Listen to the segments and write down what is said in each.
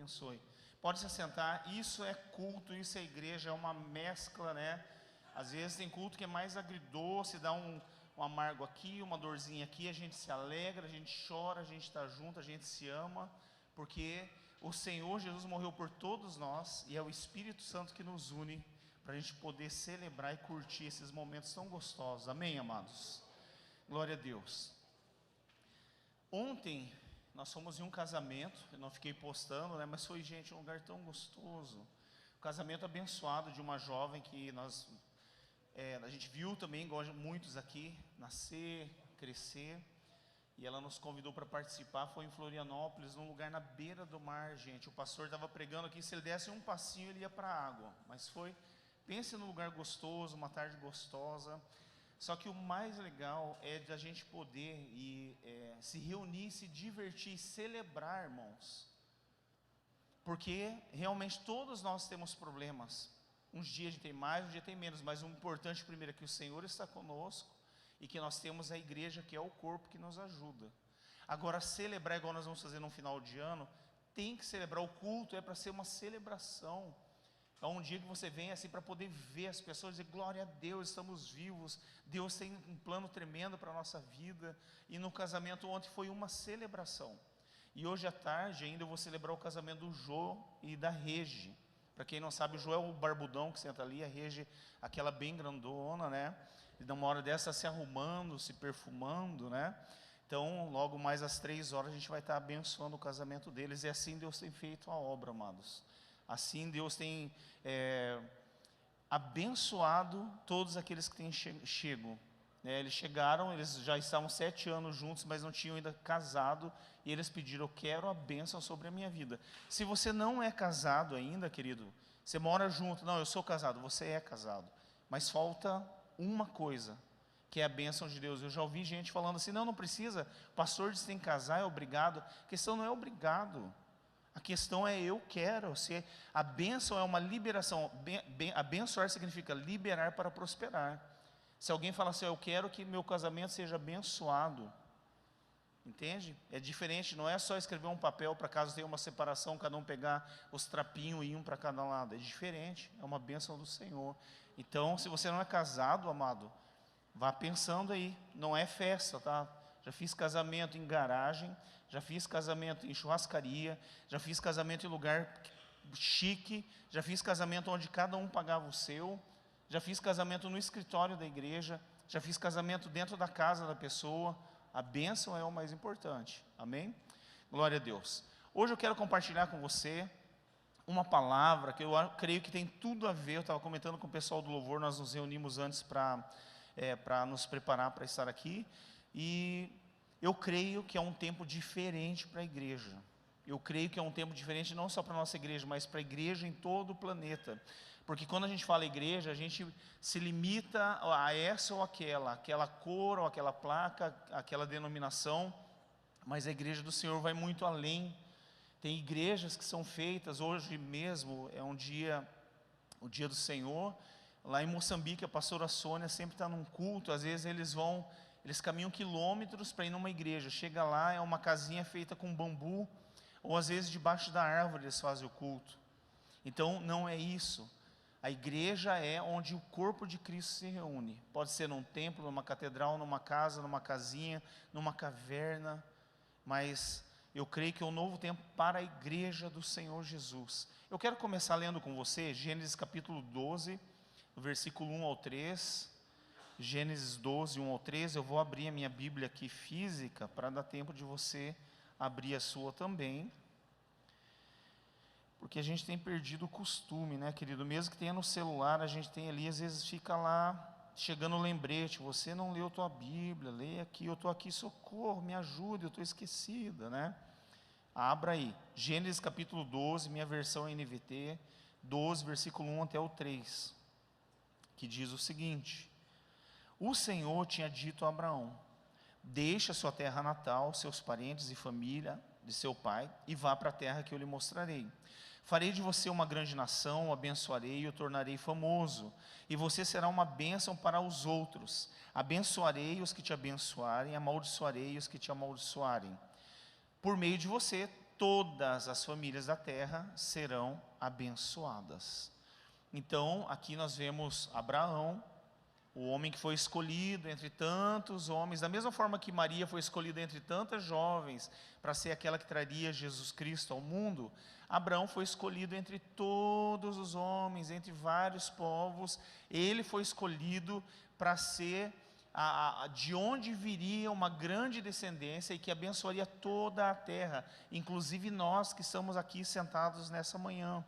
abençoe. Pode se assentar. Isso é culto, isso é igreja, é uma mescla, né? Às vezes tem culto que é mais agridoce, dá um amargo aqui, uma dorzinha aqui, a gente se alegra, a gente chora, a gente está junto, a gente se ama, porque o Senhor Jesus morreu por todos nós e é o Espírito Santo que nos une para a gente poder celebrar e curtir esses momentos tão gostosos. Amém, amados? Glória a Deus. Ontem nós fomos em um casamento, eu não fiquei postando, né, mas foi, gente, um lugar tão gostoso. Um casamento abençoado de uma jovem que a gente viu também, igual muitos aqui, nascer, crescer. E ela nos convidou para participar. Foi em Florianópolis, num lugar na beira do mar, gente. O pastor estava pregando aqui, se ele desse um passinho ele ia para a água. Mas foi, pense num lugar gostoso, uma tarde gostosa. Só que o mais legal é de a gente poder se reunir, se divertir, celebrar, irmãos. Porque realmente todos nós temos problemas. Uns dias a gente tem mais, um dia tem menos. Mas o importante primeiro é que o Senhor está conosco e que nós temos a igreja, que é o corpo que nos ajuda. Agora, celebrar igual nós vamos fazer no final de ano, tem que celebrar. O culto é para ser uma celebração. É um dia que você vem assim para poder ver as pessoas e dizer, glória a Deus, estamos vivos, Deus tem um plano tremendo para a nossa vida. E no casamento ontem foi uma celebração. E hoje à tarde ainda eu vou celebrar o casamento do Jô e da Regi. Para quem não sabe, o Jô é o barbudão que senta ali, a Regi aquela bem grandona, né? E numa hora dessa se arrumando, se perfumando, né? Então, logo mais às 3 horas a gente vai estar abençoando o casamento deles. E assim Deus tem feito a obra, amados. Assim Deus tem abençoado todos aqueles que têm chego. Eles chegaram, eles já estavam 7 anos juntos, mas não tinham ainda casado. E eles pediram, eu quero a bênção sobre a minha vida. Se você não é casado ainda, querido, você mora junto, não, eu sou casado, você é casado. Mas falta uma coisa, que é a bênção de Deus. Eu já ouvi gente falando assim, não precisa, o pastor disse que tem que casar, é obrigado. A questão não é obrigado, a questão é eu quero. Se a bênção é uma liberação, abençoar significa liberar para prosperar. Se alguém fala assim, eu quero que meu casamento seja abençoado, entende? É diferente, não é só escrever um papel para caso tenha uma separação, cada um pegar os trapinhos e um para cada lado. É diferente, é uma bênção do Senhor. Então, se você não é casado, amado, vá pensando aí, não é festa, tá? Já fiz casamento em garagem, já fiz casamento em churrascaria, já fiz casamento em lugar chique, já fiz casamento onde cada um pagava o seu, já fiz casamento no escritório da igreja, já fiz casamento dentro da casa da pessoa. A bênção é o mais importante, amém? Glória a Deus. Hoje eu quero compartilhar com você uma palavra que eu creio que tem tudo a ver. Eu estava comentando com o pessoal do louvor, nós nos reunimos antes para nos preparar para estar aqui, e eu creio que é um tempo diferente para a igreja. Eu creio que é um tempo diferente não só para a nossa igreja, mas para a igreja em todo o planeta. Porque quando a gente fala igreja, a gente se limita a essa ou aquela cor ou aquela placa, aquela denominação, mas a igreja do Senhor vai muito além. Tem igrejas que são feitas, hoje mesmo é o dia do Senhor, lá em Moçambique a pastora Sônia sempre está num culto. Às vezes eles caminham quilômetros para ir numa igreja, chega lá, é uma casinha feita com bambu, ou às vezes debaixo da árvore eles fazem o culto. Então não é isso. A igreja é onde o corpo de Cristo se reúne. Pode ser num templo, numa catedral, numa casa, numa casinha, numa caverna, mas eu creio que é um novo tempo para a igreja do Senhor Jesus. Eu quero começar lendo com você Gênesis capítulo 12, versículo 1 ao 3. Gênesis 12, 1 ao 3. Eu vou abrir a minha Bíblia aqui física para dar tempo de você abrir a sua também. Porque a gente tem perdido o costume, né, querido? Mesmo que tenha no celular, a gente tem ali, às vezes fica lá, chegando o lembrete, você não leu tua Bíblia, leia aqui, eu estou aqui, socorro, me ajude, eu estou esquecida, né? Abra aí, Gênesis capítulo 12, minha versão é NVT, 12, versículo 1 até o 3, que diz o seguinte: o Senhor tinha dito a Abraão, deixa sua terra natal, seus parentes e família de seu pai, e vá para a terra que eu lhe mostrarei. Farei de você uma grande nação, o abençoarei e o tornarei famoso, e você será uma bênção para os outros. Abençoarei os que te abençoarem, amaldiçoarei os que te amaldiçoarem. Por meio de você, todas as famílias da terra serão abençoadas. Então, aqui nós vemos Abraão, o homem que foi escolhido entre tantos homens, da mesma forma que Maria foi escolhida entre tantas jovens para ser aquela que traria Jesus Cristo ao mundo. Abraão foi escolhido entre todos os homens, entre vários povos. Ele foi escolhido para ser de onde viria uma grande descendência e que abençoaria toda a terra, inclusive nós que estamos aqui sentados nessa manhã.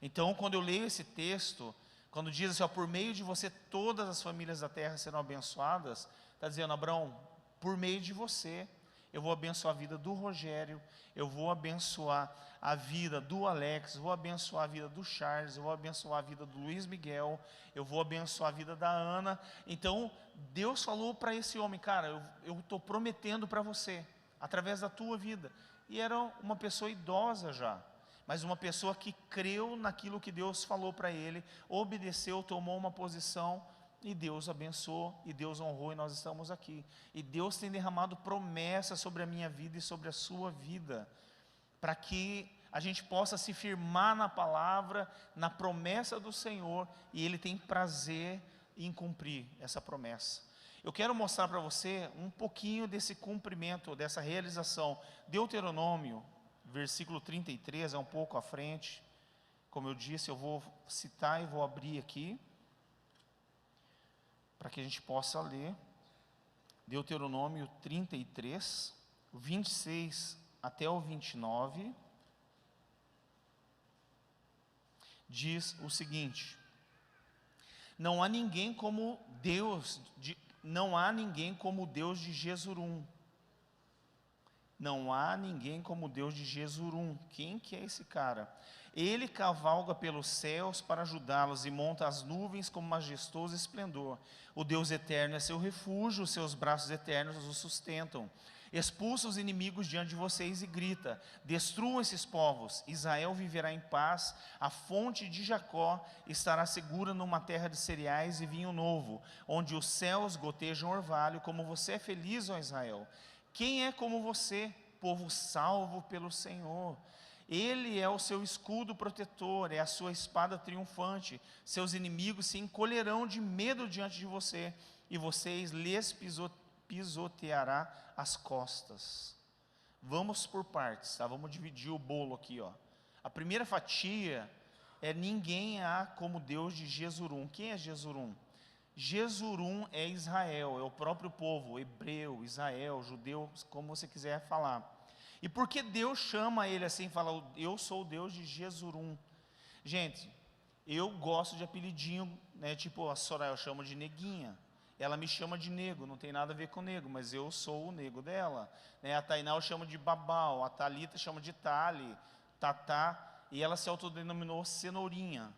Então, quando eu leio esse texto, quando diz assim, ó, por meio de você todas as famílias da terra serão abençoadas, está dizendo, Abraão, por meio de você, eu vou abençoar a vida do Rogério, eu vou abençoar a vida do Alex, vou abençoar a vida do Charles, eu vou abençoar a vida do Luiz Miguel, eu vou abençoar a vida da Ana. Então, Deus falou para esse homem, cara, eu estou prometendo para você, através da tua vida. E era uma pessoa idosa já, mas uma pessoa que creu naquilo que Deus falou para ele, obedeceu, tomou uma posição, e Deus abençoou, e Deus honrou, e nós estamos aqui. E Deus tem derramado promessas sobre a minha vida e sobre a sua vida, para que a gente possa se firmar na palavra, na promessa do Senhor, e Ele tem prazer em cumprir essa promessa. Eu quero mostrar para você um pouquinho desse cumprimento, dessa realização. Deuteronômio, versículo 33, é um pouco à frente. Como eu disse, eu vou citar e vou abrir aqui, para que a gente possa ler. Deuteronômio 33, 26 até o 29, diz o seguinte: não há ninguém como Deus, não há ninguém como o Deus de Jesurum. Não há ninguém como o Deus de Jesurum. Quem que é esse cara? Ele cavalga pelos céus para ajudá-los e monta as nuvens com majestoso esplendor. O Deus eterno é seu refúgio, os seus braços eternos os sustentam. Expulsa os inimigos diante de vocês e grita: destruam esses povos. Israel viverá em paz, a fonte de Jacó estará segura numa terra de cereais e vinho novo, onde os céus gotejam orvalho, como você é feliz, ó Israel. Quem é como você, povo salvo pelo Senhor? Ele é o seu escudo protetor, é a sua espada triunfante. Seus inimigos se encolherão de medo diante de você, e vocês lhes pisoteará as costas. Vamos por partes, tá? Vamos dividir o bolo aqui, ó. A primeira fatia é: ninguém há como Deus de Jesurum. Quem é Jesurum? Jesurum é Israel, é o próprio povo, hebreu, Israel, judeu, como você quiser falar. E por que Deus chama ele assim, fala, eu sou o Deus de Jesurum? Gente, eu gosto de apelidinho, né, tipo a Soraya eu chamo de neguinha, ela me chama de nego, não tem nada a ver com nego, mas eu sou o nego dela, né? A Tainá eu chamo de Babau, a Thalita chama de Tali, Tatá, e ela se autodenominou Cenourinha.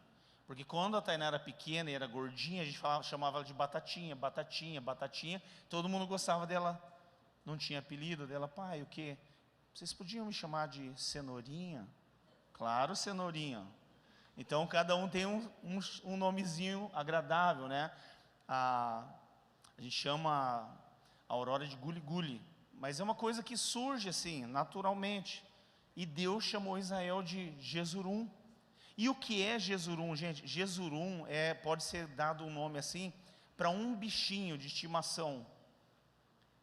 Porque quando a Tainá era pequena e era gordinha, a gente chamava ela de Batatinha, Batatinha, Batatinha. Todo mundo gostava dela, não tinha apelido dela. Pai, o quê? Vocês podiam me chamar de Cenourinha? Claro, Cenourinha. Então, cada um tem um nomezinho agradável, né? A gente chama a Aurora de Guli Guli. Mas é uma coisa que surge assim, naturalmente. E Deus chamou Israel de Jesurum. E o que é Jesurum, gente? Jesurum pode ser dado um nome assim para um bichinho de estimação.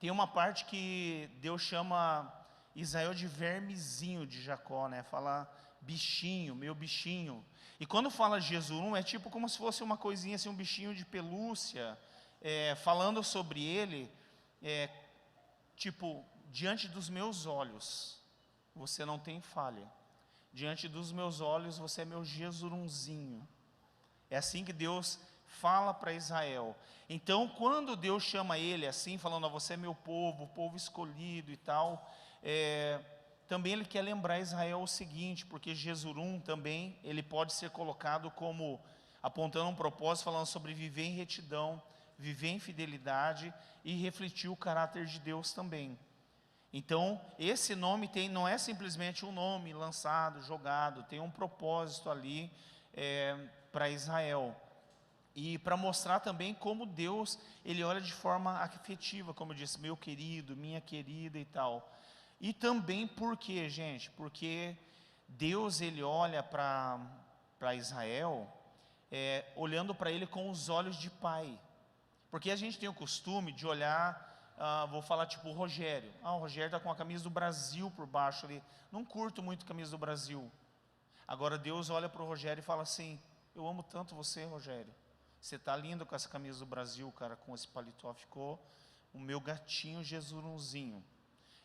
Tem uma parte que Deus chama Israel de vermezinho de Jacó, né? Fala bichinho, meu bichinho. E quando fala Jesurum, é tipo como se fosse uma coisinha assim, um bichinho de pelúcia, falando sobre ele, tipo, diante dos meus olhos, você não tem falha. Diante dos meus olhos, você é meu Jesurumzinho. É assim que Deus fala para Israel. Então, quando Deus chama ele assim, falando, você é meu povo, o povo escolhido e tal, também ele quer lembrar Israel o seguinte, porque Jesurum também, ele pode ser colocado como, apontando um propósito, falando sobre viver em retidão, viver em fidelidade e refletir o caráter de Deus também. Então, esse nome não é simplesmente um nome lançado, jogado, tem um propósito ali para Israel. E para mostrar também como Deus, ele olha de forma afetiva, como eu disse, meu querido, minha querida e tal. E também por quê, gente? Porque Deus, ele olha para Israel, olhando para ele com os olhos de pai. Porque a gente tem o costume de olhar, vou falar tipo o Rogério. O Rogério está com a camisa do Brasil por baixo ali. Não curto muito a camisa do Brasil. Agora Deus olha para o Rogério e fala assim: eu amo tanto você, Rogério. Você está lindo com essa camisa do Brasil, cara, com esse paletó. Ficou o meu gatinho Jesurunzinho.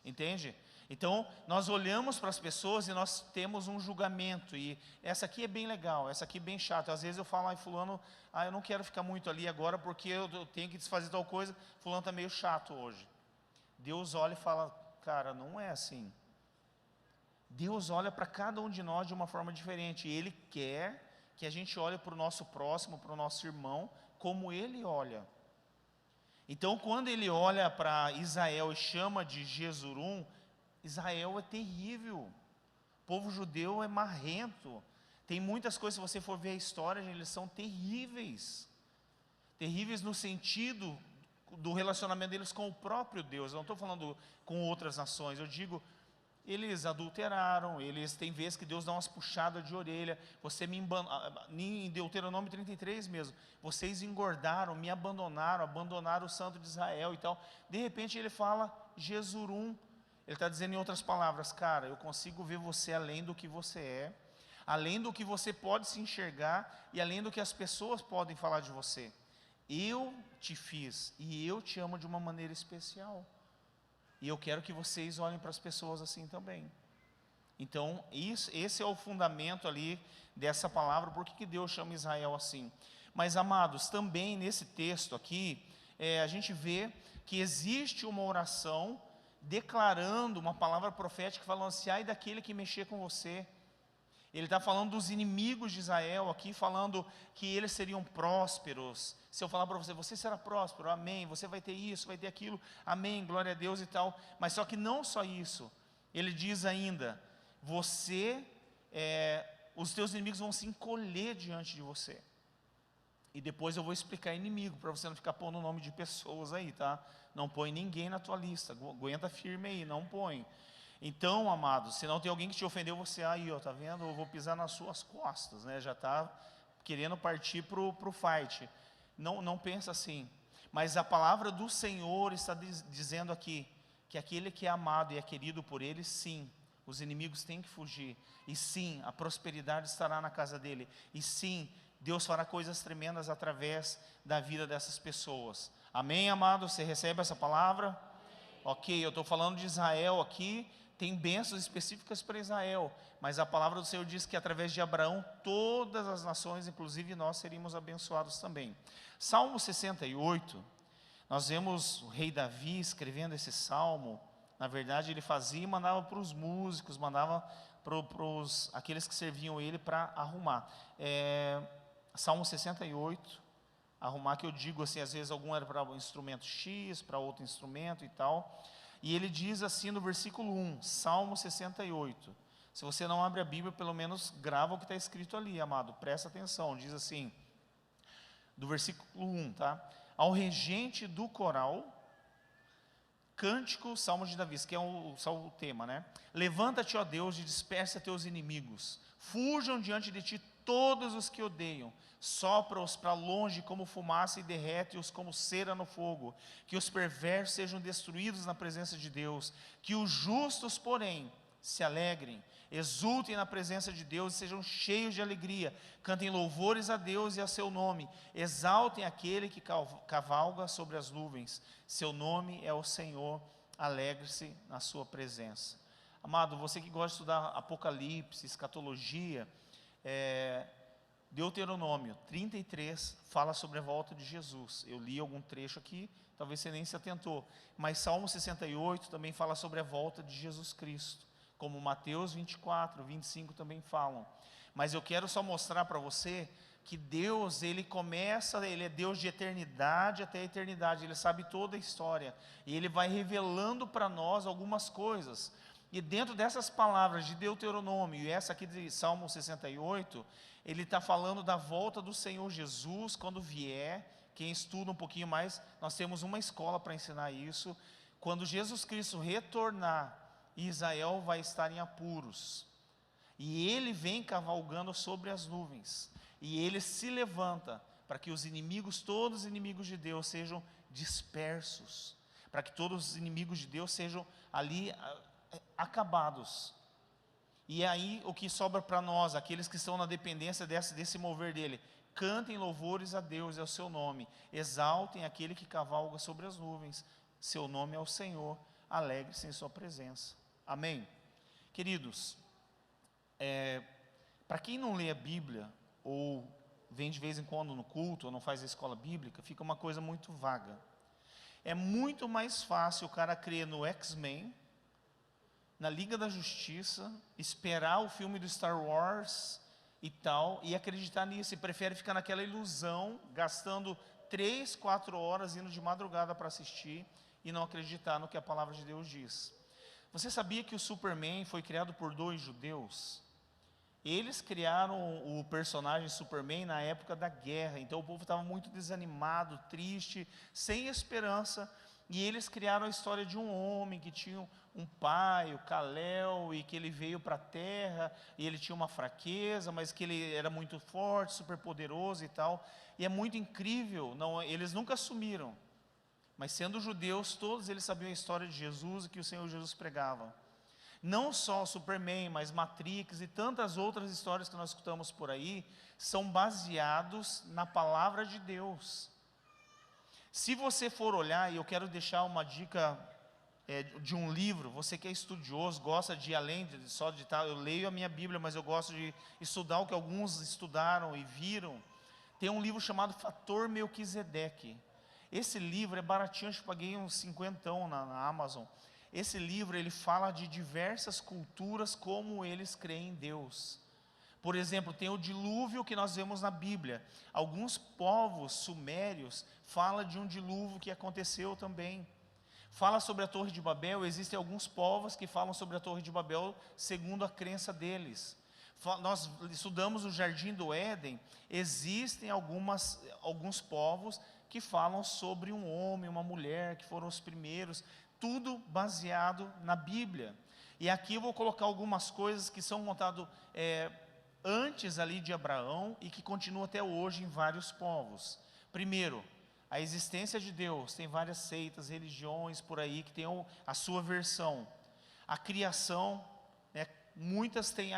Entende? Então, nós olhamos para as pessoas e nós temos um julgamento. E essa aqui é bem legal, essa aqui é bem chata. Às vezes eu falo: fulano, eu não quero ficar muito ali agora porque eu tenho que desfazer tal coisa. Fulano está meio chato hoje. Deus olha e fala: cara, não é assim. Deus olha para cada um de nós de uma forma diferente. E Ele quer que a gente olhe para o nosso próximo, para o nosso irmão, como Ele olha. Então, quando Ele olha para Israel e chama de Jesurum, Israel é terrível. O povo judeu é marrento. Tem muitas coisas, se você for ver a história, eles são terríveis. Terríveis no sentido do relacionamento deles com o próprio Deus. Eu não estou falando com outras nações, eu digo, eles adulteraram, eles têm vezes que Deus dá umas puxadas de orelha. Em Deuteronômio 33 mesmo, vocês engordaram, me abandonaram o santo de Israel e tal. De repente ele fala Jesurum. Ele está dizendo em outras palavras: cara, eu consigo ver você além do que você é, além do que você pode se enxergar e além do que as pessoas podem falar de você. Eu te fiz e eu te amo de uma maneira especial. E eu quero que vocês olhem para as pessoas assim também. Então, esse é o fundamento ali dessa palavra. Por que Deus chama Israel assim? Mas, amados, também nesse texto aqui, a gente vê que existe uma oração declarando uma palavra profética, falando assim: ai daquele que mexer com você. Ele está falando dos inimigos de Israel aqui, falando que eles seriam prósperos. Se eu falar para você: você será próspero, amém, você vai ter isso, vai ter aquilo, amém, glória a Deus e tal. Mas só que não só isso, ele diz ainda: os teus inimigos vão se encolher diante de você. E depois eu vou explicar inimigo, para você não ficar pondo o nome de pessoas aí, tá? Não põe ninguém na tua lista, aguenta firme aí, não põe. Então, amados, se não tem alguém que te ofendeu, você, aí, ó, tá vendo? Eu vou pisar nas suas costas, né? Já está querendo partir para o fight. Não pensa assim. Mas a palavra do Senhor está dizendo aqui, que aquele que é amado e é querido por Ele, sim, os inimigos têm que fugir. E sim, a prosperidade estará na casa dele. E sim, Deus fará coisas tremendas através da vida dessas pessoas. Amém, amado? Você recebe essa palavra? Ok, eu estou falando de Israel aqui. Tem bênçãos específicas para Israel, mas a palavra do Senhor diz que através de Abraão, todas as nações, inclusive nós, seríamos abençoados também. Salmo 68, nós vemos o rei Davi escrevendo esse salmo. Na verdade, ele fazia e mandava para os músicos, mandava para aqueles que serviam ele para arrumar. Salmo 68, arrumar, que eu digo assim, às vezes algum era para um instrumento X, para outro instrumento e tal. E ele diz assim no versículo 1, Salmo 68. Se você não abre a Bíblia, pelo menos grava o que está escrito ali, amado. Presta atenção, diz assim, do versículo 1, tá? Ao regente do coral, cântico, Salmo de Davi, que é o tema, né? Levanta-te, ó Deus, e dispersa teus inimigos. Fujam diante de ti todos os que odeiam. Sopra-os para longe como fumaça e derrete-os como cera no fogo. Que os perversos sejam destruídos na presença de Deus. Que os justos, porém, se alegrem, exultem na presença de Deus e sejam cheios de alegria. Cantem louvores a Deus e a seu nome. Exaltem aquele que cavalga sobre as nuvens. Seu nome é o Senhor. Alegre-se na sua presença. Amado, você que gosta de estudar Apocalipse, escatologia, Deuteronômio 33 fala sobre a volta de Jesus. Eu li algum trecho aqui, talvez você nem se atentou. Mas Salmo 68 também fala sobre a volta de Jesus Cristo. Como Mateus 24, 25 também falam. Mas eu quero só mostrar para você que Deus, Ele é Deus de eternidade até a eternidade. Ele sabe toda a história. E Ele vai revelando para nós algumas coisas. E dentro dessas palavras de Deuteronômio e essa aqui de Salmo 68, ele está falando da volta do Senhor Jesus quando vier. Quem estuda um pouquinho mais, nós temos uma escola para ensinar isso. Quando Jesus Cristo retornar e Israel vai estar em apuros. E ele vem cavalgando sobre as nuvens, e ele se levanta para que os inimigos, todos os inimigos de Deus, sejam dispersos, para que todos os inimigos de Deus sejam ali acabados. E aí o que sobra para nós, aqueles que estão na dependência desse mover dele: cantem louvores a Deus e ao seu nome, exaltem aquele que cavalga sobre as nuvens, seu nome é o Senhor, alegre-se em sua presença. Amém? Queridos, para quem não lê a Bíblia, ou vem de vez em quando no culto, ou não faz a escola bíblica, fica uma coisa muito vaga. É muito mais fácil o cara crer no X-Men, na Liga da Justiça, esperar o filme do Star Wars e tal, e acreditar nisso, e prefere ficar naquela ilusão, gastando 3, 4 horas, indo de madrugada para assistir, e não acreditar no que a palavra de Deus diz. Você sabia que o Superman foi criado por 2 judeus? Eles criaram o personagem Superman na época da guerra, então o povo estava muito desanimado, triste, sem esperança, e eles criaram a história de um homem que tinha um pai, o Kal-El, e que ele veio para a terra, e ele tinha uma fraqueza, mas que ele era muito forte, super poderoso e tal, e é muito incrível, eles nunca assumiram, mas sendo judeus, todos eles sabiam a história de Jesus e que o Senhor Jesus pregava. Não só Superman, mas Matrix e tantas outras histórias que nós escutamos por aí, são baseados na palavra de Deus. Se você for olhar, e eu quero deixar uma dica de um livro, você que é estudioso, gosta de além de só de tal, eu leio a minha Bíblia, mas eu gosto de estudar o que alguns estudaram e viram. Tem um livro chamado Fator Melquisedeque. Esse livro é baratinho, eu paguei uns 50 na Amazon. Esse livro, ele fala de diversas culturas, como eles creem em Deus. Por exemplo, tem o dilúvio que nós vemos na Bíblia. Alguns povos sumérios falam de um dilúvio que aconteceu também. Fala sobre a Torre de Babel, existem alguns povos que falam sobre a Torre de Babel segundo a crença deles. Nós estudamos o Jardim do Éden, existem alguns povos que falam sobre um homem, uma mulher, que foram os primeiros, tudo baseado na Bíblia. E aqui eu vou colocar algumas coisas que são contadas antes ali de Abraão e que continuam até hoje em vários povos. Primeiro, a existência de Deus. Tem várias seitas, religiões por aí que tem a sua versão. A criação, muitas têm,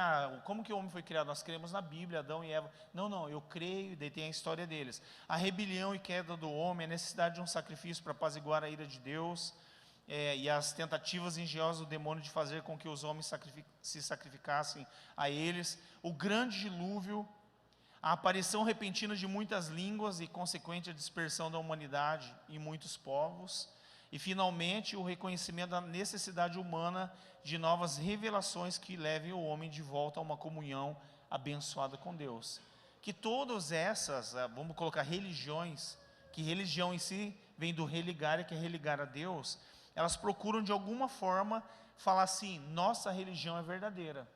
como que o homem foi criado? Nós cremos na Bíblia, Adão e Eva. Não, eu creio, daí tem a história deles. A rebelião e queda do homem, a necessidade de um sacrifício para apaziguar a ira de Deus, e as tentativas engenhosas do demônio de fazer com que os homens se sacrificassem a eles, o grande dilúvio, a aparição repentina de muitas línguas e consequente a dispersão da humanidade em muitos povos, e finalmente o reconhecimento da necessidade humana de novas revelações que levem o homem de volta a uma comunhão abençoada com Deus. Que todas essas, vamos colocar religiões, que religião em si vem do religar, que é religar a Deus, elas procuram de alguma forma falar assim: nossa religião é verdadeira,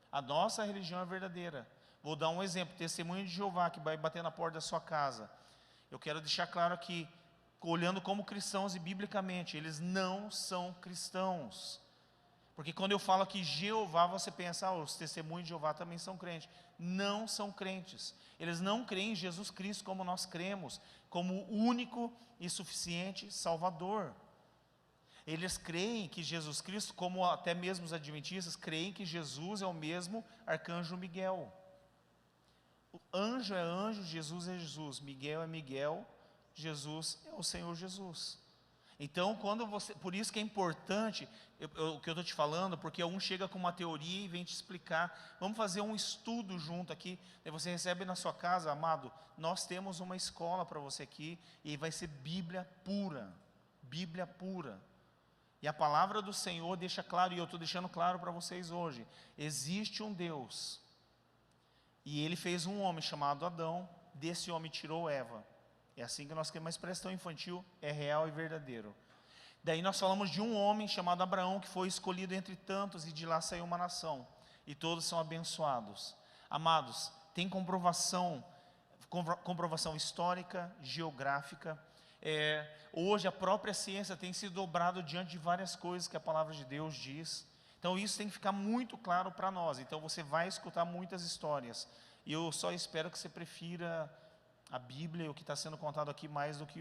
a nossa religião é verdadeira. Vou dar um exemplo: testemunho de Jeová que vai bater na porta da sua casa. Eu quero deixar claro aqui, olhando como cristãos e biblicamente, eles não são cristãos. Porque quando eu falo aqui Jeová, você pensa, os testemunhos de Jeová também são crentes. Não são crentes. Eles não creem em Jesus Cristo como nós cremos, como o único e suficiente Salvador. Eles creem que Jesus Cristo, como até mesmo os adventistas, creem que Jesus é o mesmo arcanjo Miguel. O anjo é anjo, Jesus é Jesus, Miguel é Miguel, Jesus é o Senhor Jesus. Então, por isso que é importante o que eu estou te falando, porque um chega com uma teoria e vem te explicar. Vamos fazer um estudo junto aqui. Daí você recebe na sua casa, amado, nós temos uma escola para você aqui, e vai ser Bíblia pura. Bíblia pura. E a palavra do Senhor deixa claro, e eu estou deixando claro para vocês hoje: existe um Deus, e Ele fez um homem chamado Adão, desse homem tirou Eva. É assim que nós queremos, mas expressão infantil é real e verdadeiro. Daí nós falamos de um homem chamado Abraão, que foi escolhido entre tantos, e de lá saiu uma nação, e todos são abençoados. Amados, tem comprovação histórica, geográfica. Hoje a própria ciência tem se dobrado diante de várias coisas que a palavra de Deus diz. Então isso tem que ficar muito claro para nós. Então você vai escutar muitas histórias. E eu só espero que você prefira a Bíblia e o que está sendo contado aqui mais do que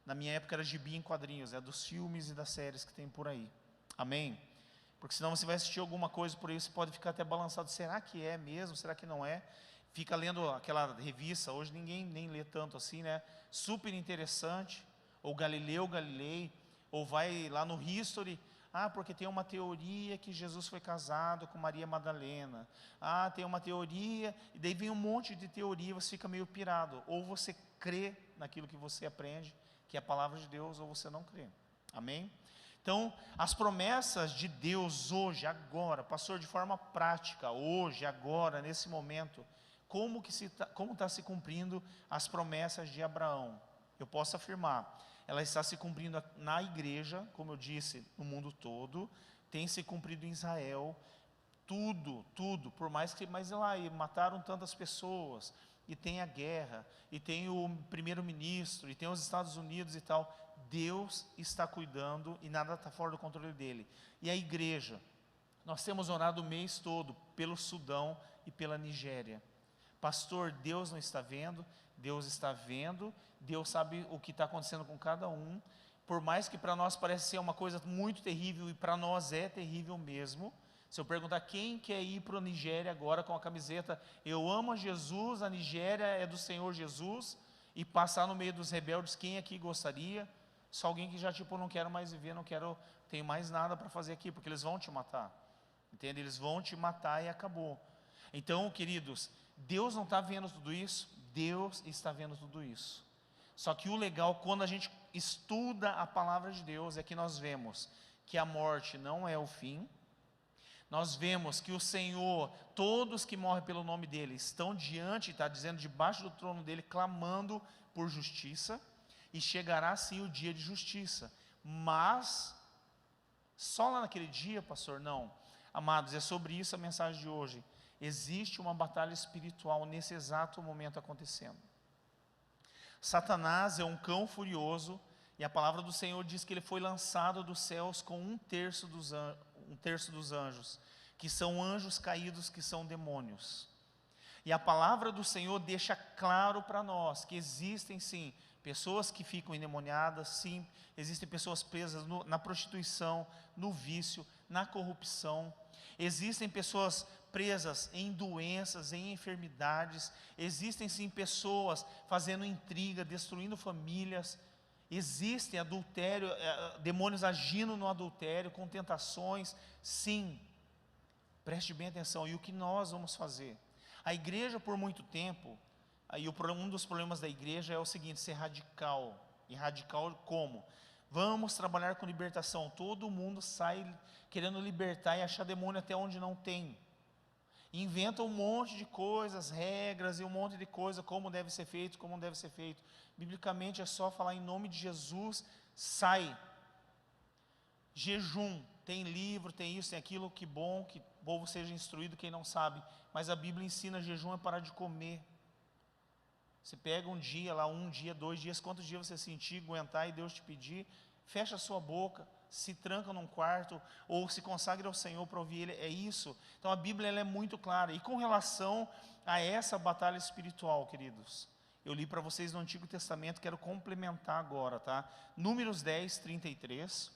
na minha época era gibi em quadrinhos, dos filmes e das séries que tem por aí. Amém? Porque senão você vai assistir alguma coisa por aí, você pode ficar até balançado. Será que é mesmo? Será que não é? Fica lendo aquela revista, hoje ninguém nem lê tanto assim, né? Super interessante. Ou Galileu Galilei, ou vai lá no History, porque tem uma teoria que Jesus foi casado com Maria Madalena. Tem uma teoria, e daí vem um monte de teoria, você fica meio pirado. Ou você crê naquilo que você aprende, que é a palavra de Deus, ou você não crê. Amém? Então, as promessas de Deus hoje, agora, pastor, de forma prática, hoje, agora, nesse momento, como está se cumprindo as promessas de Abraão? Eu posso afirmar, ela está se cumprindo na igreja, como eu disse, no mundo todo, tem se cumprido em Israel, tudo, por mais que, mas lá, e mataram tantas pessoas, e tem a guerra, e tem o primeiro-ministro, e tem os Estados Unidos e tal, Deus está cuidando, e nada está fora do controle dele. E a igreja, nós temos orado o mês todo, pelo Sudão e pela Nigéria. Pastor, Deus não está vendo? Deus está vendo, Deus sabe o que está acontecendo com cada um, por mais que para nós pareça ser uma coisa muito terrível, e para nós é terrível mesmo. Se eu perguntar quem quer ir para a Nigéria agora com a camiseta, eu amo a Jesus, a Nigéria é do Senhor Jesus, e passar no meio dos rebeldes, quem aqui gostaria? Só alguém que já não quero mais viver, tenho mais nada para fazer aqui, porque eles vão te matar, entende? Eles vão te matar e acabou. Então, queridos, Deus não está vendo tudo isso? Deus está vendo tudo isso. Só que o legal, quando a gente estuda a palavra de Deus, é que nós vemos que a morte não é o fim. Nós vemos que o Senhor, todos que morrem pelo nome dEle, estão diante, está dizendo, debaixo do trono dEle, clamando por justiça, e chegará sim o dia de justiça. Mas, só lá naquele dia, pastor, não. Amados, é sobre isso a mensagem de hoje. Existe uma batalha espiritual nesse exato momento acontecendo. Satanás é um cão furioso, e a palavra do Senhor diz que ele foi lançado dos céus com um terço dos anjos, que são anjos caídos, que são demônios. E a palavra do Senhor deixa claro para nós que existem sim pessoas que ficam endemoniadas, sim, existem pessoas presas na prostituição, no vício, na corrupção. Existem pessoas presas em doenças, em enfermidades. Existem sim pessoas fazendo intriga, destruindo famílias. Existem adultério, demônios agindo no adultério, com tentações. Sim, preste bem atenção. E o que nós vamos fazer? A igreja, por muito tempo, um dos problemas da igreja é o seguinte: ser radical. E radical como? Vamos trabalhar com libertação. Todo mundo sai querendo libertar e achar demônio até onde não tem. Inventa um monte de coisas, regras e um monte de coisa, como deve ser feito, como não deve ser feito. Biblicamente é só falar em nome de Jesus, sai. Jejum, tem livro, tem isso, tem aquilo, que bom, que o povo seja instruído, quem não sabe. Mas a Bíblia ensina, jejum é parar de comer. Você pega um dia lá, 1 dia, 2 dias, quantos dias você sentir, aguentar e Deus te pedir, fecha a sua boca, se tranca num quarto, ou se consagre ao Senhor para ouvir Ele, é isso. Então a Bíblia ela é muito clara. E com relação a essa batalha espiritual, queridos, eu li para vocês no Antigo Testamento, quero complementar agora, tá? Números 10, 33,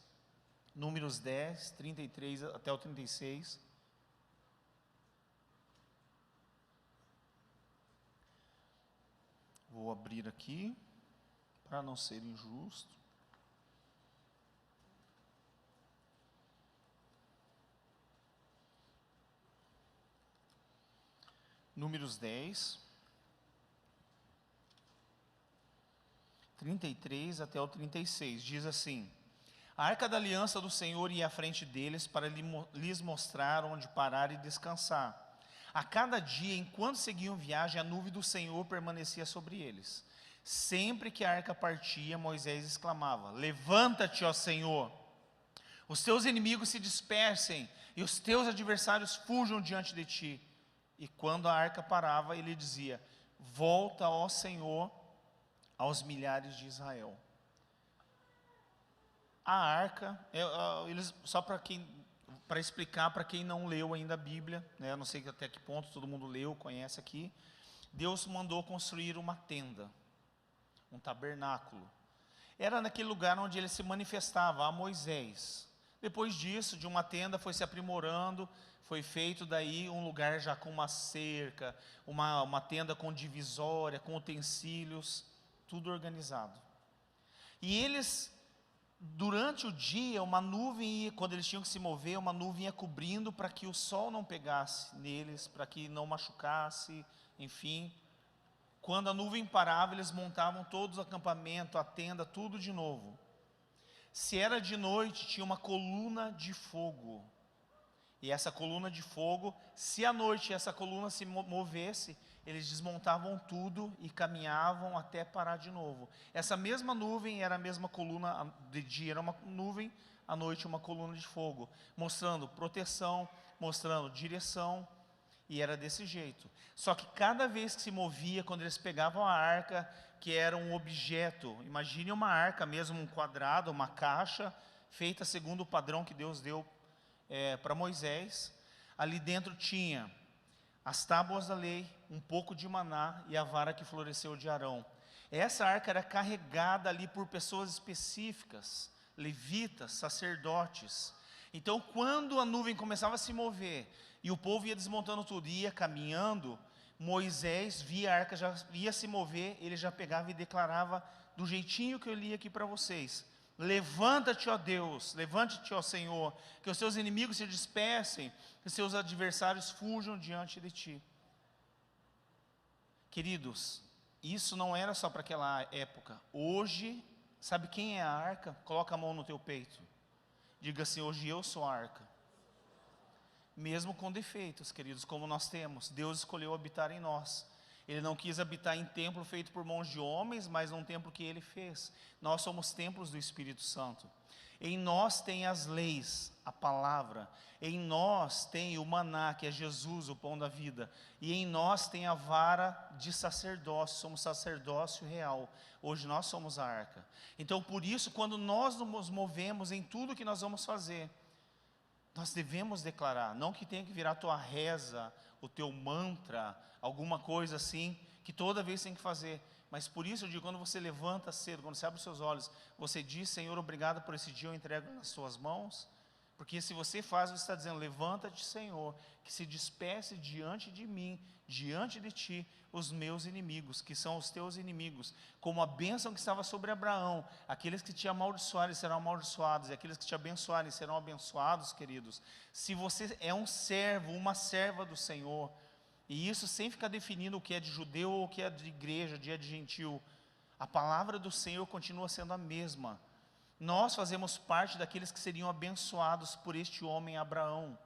Números 10, 33 até o 36. Vou abrir aqui, para não ser injusto. Números 10, 33 até o 36, diz assim: a arca da aliança do Senhor ia à frente deles para lhes mostrar onde parar e descansar. A cada dia, enquanto seguiam viagem, a nuvem do Senhor permanecia sobre eles. Sempre que a arca partia, Moisés exclamava: levanta-te, ó Senhor, os teus inimigos se dispersem e os teus adversários fujam diante de ti. E quando a arca parava, ele dizia: volta, ó Senhor, aos milhares de Israel. A arca, só para quem para explicar para quem não leu ainda a Bíblia, né? Eu não sei até que ponto todo mundo leu, conhece aqui. Deus mandou construir uma tenda, um tabernáculo. Era naquele lugar onde ele se manifestava a Moisés. Depois disso, de uma tenda foi se aprimorando, foi feito daí um lugar já com uma cerca, uma tenda com divisória, com utensílios, tudo organizado. E eles, durante o dia, uma nuvem ia, quando eles tinham que se mover, uma nuvem ia cobrindo para que o sol não pegasse neles, para que não machucasse, enfim. Quando a nuvem parava, eles montavam todos o acampamento, a tenda, tudo de novo. Se era de noite, tinha uma coluna de fogo. E essa coluna de fogo, se à noite essa coluna se movesse, eles desmontavam tudo e caminhavam até parar de novo. Essa mesma nuvem era a mesma coluna, de dia era uma nuvem, à noite uma coluna de fogo, mostrando proteção, mostrando direção, e era desse jeito. Só que cada vez que se movia, quando eles pegavam a arca, que era um objeto, imagine uma arca mesmo, um quadrado, uma caixa, feita segundo o padrão que Deus deu para Moisés. Ali dentro tinha as tábuas da lei, um pouco de maná e a vara que floresceu de Arão. Essa arca era carregada ali por pessoas específicas, levitas, sacerdotes. Então quando a nuvem começava a se mover, e o povo ia desmontando tudo, ia caminhando, Moisés via a arca, já ia se mover, ele já pegava e declarava do jeitinho que eu li aqui para vocês: levanta-te, ó Deus, levante-te, ó Senhor, que os seus inimigos se dispersem, que os seus adversários fujam diante de ti. Queridos, isso não era só para aquela época. Hoje, sabe quem é a arca? Coloca a mão no teu peito. Diga assim: hoje eu sou a arca. Mesmo com defeitos, queridos, como nós temos, Deus escolheu habitar em nós. Ele não quis habitar em templo feito por mãos de homens, mas num templo que Ele fez. Nós somos templos do Espírito Santo. Em nós tem as leis, a palavra. Em nós tem o maná, que é Jesus, o pão da vida. E em nós tem a vara de sacerdócio, somos sacerdócio real. Hoje nós somos a arca. Então por isso, quando nós nos movemos em tudo que nós vamos fazer, nós devemos declarar, não que tenha que virar a tua reza, o teu mantra, alguma coisa assim, que toda vez tem que fazer. Mas por isso eu digo, quando você levanta cedo, quando você abre os seus olhos, você diz: Senhor, obrigado por esse dia, eu entrego nas tuas mãos. Porque se você faz, você está dizendo: levanta-te, Senhor, que se despece diante de mim, diante de ti, os meus inimigos, que são os teus inimigos. Como a bênção que estava sobre Abraão, aqueles que te amaldiçoarem serão amaldiçoados, e aqueles que te abençoarem serão abençoados, queridos. Se você é um servo, uma serva do Senhor, e isso sem ficar definindo o que é de judeu ou o que é de igreja, o que é de gentil, a palavra do Senhor continua sendo a mesma. Nós fazemos parte daqueles que seriam abençoados por este homem Abraão.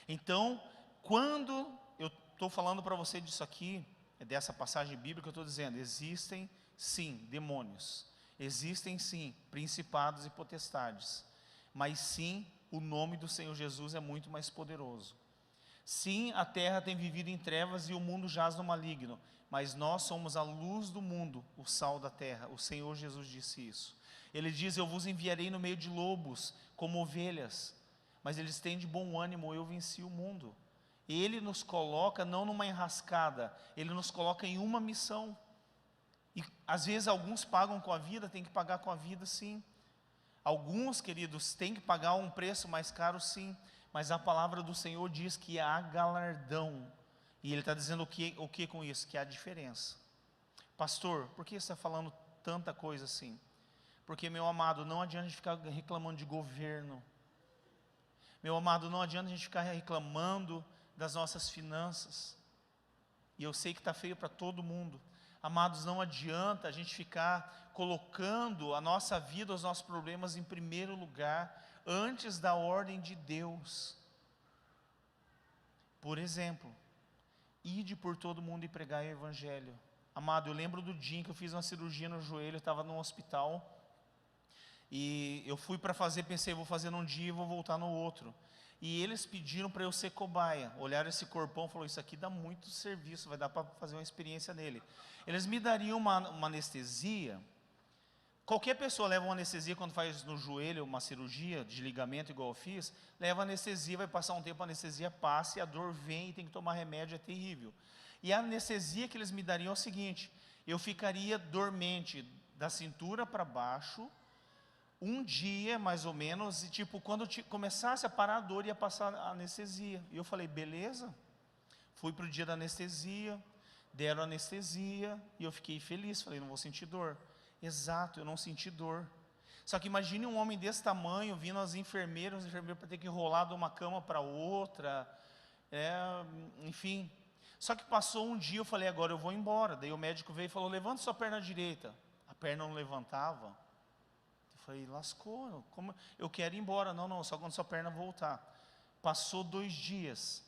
Então, quando eu estou falando para você disso aqui, dessa passagem bíblica, eu estou dizendo: existem sim demônios, existem sim principados e potestades, mas sim o nome do Senhor Jesus é muito mais poderoso. Sim, a terra tem vivido em trevas e o mundo jaz no maligno, mas nós somos a luz do mundo, o sal da terra. O Senhor Jesus disse isso. Ele diz: eu vos enviarei no meio de lobos, como ovelhas, mas eles têm de bom ânimo, eu venci o mundo. Ele nos coloca não numa enrascada, Ele nos coloca em uma missão. E às vezes alguns pagam com a vida, tem que pagar com a vida sim. Alguns, queridos, têm que pagar um preço mais caro sim, mas a palavra do Senhor diz que há galardão. E Ele está dizendo o que com isso? Que há diferença. Pastor, por que você está falando tanta coisa assim? Porque, meu amado, não adianta a gente ficar reclamando de governo. Meu amado, não adianta a gente ficar reclamando das nossas finanças. E eu sei que está feio para todo mundo. Amados, não adianta a gente ficar colocando a nossa vida, os nossos problemas em primeiro lugar, antes da ordem de Deus. Por exemplo, ide por todo mundo e pregai o Evangelho. Amado, eu lembro do dia em que eu fiz uma cirurgia no joelho, eu estava num hospital, e eu fui para fazer, pensei: vou fazer num dia e vou voltar no outro. E eles pediram para eu ser cobaia, olharam esse corpão e falaram: isso aqui dá muito serviço, vai dar para fazer uma experiência nele. Eles me dariam uma anestesia, Qualquer pessoa leva uma anestesia quando faz no joelho uma cirurgia de ligamento igual eu fiz, leva anestesia, vai passar um tempo, a anestesia passa e a dor vem e tem que tomar remédio, é terrível. E a anestesia que eles me dariam é o seguinte: eu ficaria dormente da cintura para baixo, um dia mais ou menos, e tipo, quando começasse a parar a dor, ia passar a anestesia. E eu falei, beleza. Fui para o dia da anestesia, deram anestesia, e eu fiquei feliz, falei, não vou sentir dor. Exato, eu não senti dor. Só que imagine um homem desse tamanho, vindo as enfermeiras para ter que rolar de uma cama para outra, enfim. Só que passou um dia, eu falei, agora eu vou embora. Daí o médico veio e falou, levanta sua perna direita. A perna não levantava. Eu falei, lascou, como? Eu quero ir embora. Não, só quando sua perna voltar. Passou 2 dias.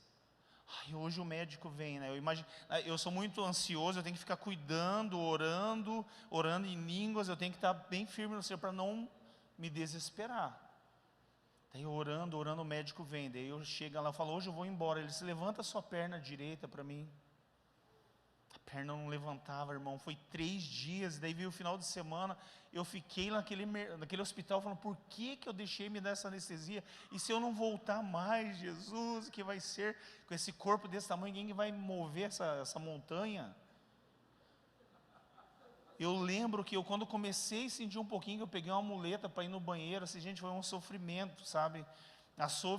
Ai, hoje o médico vem, né? Eu sou muito ansioso, eu tenho que ficar cuidando, orando em línguas, eu tenho que estar bem firme no Senhor para não me desesperar. Daí orando, o médico vem, daí eu chego lá e falo, hoje eu vou embora. Ele se levanta a sua perna direita para mim. A perna não levantava, irmão, foi 3 dias, daí veio o final de semana, eu fiquei naquele hospital falando, por que eu deixei me dar essa anestesia? E se eu não voltar mais, Jesus, o que vai ser com esse corpo desse tamanho, quem vai mover essa montanha? Eu lembro que quando comecei a sentir um pouquinho, eu peguei uma muleta para ir no banheiro, assim, gente, foi um sofrimento, sabe?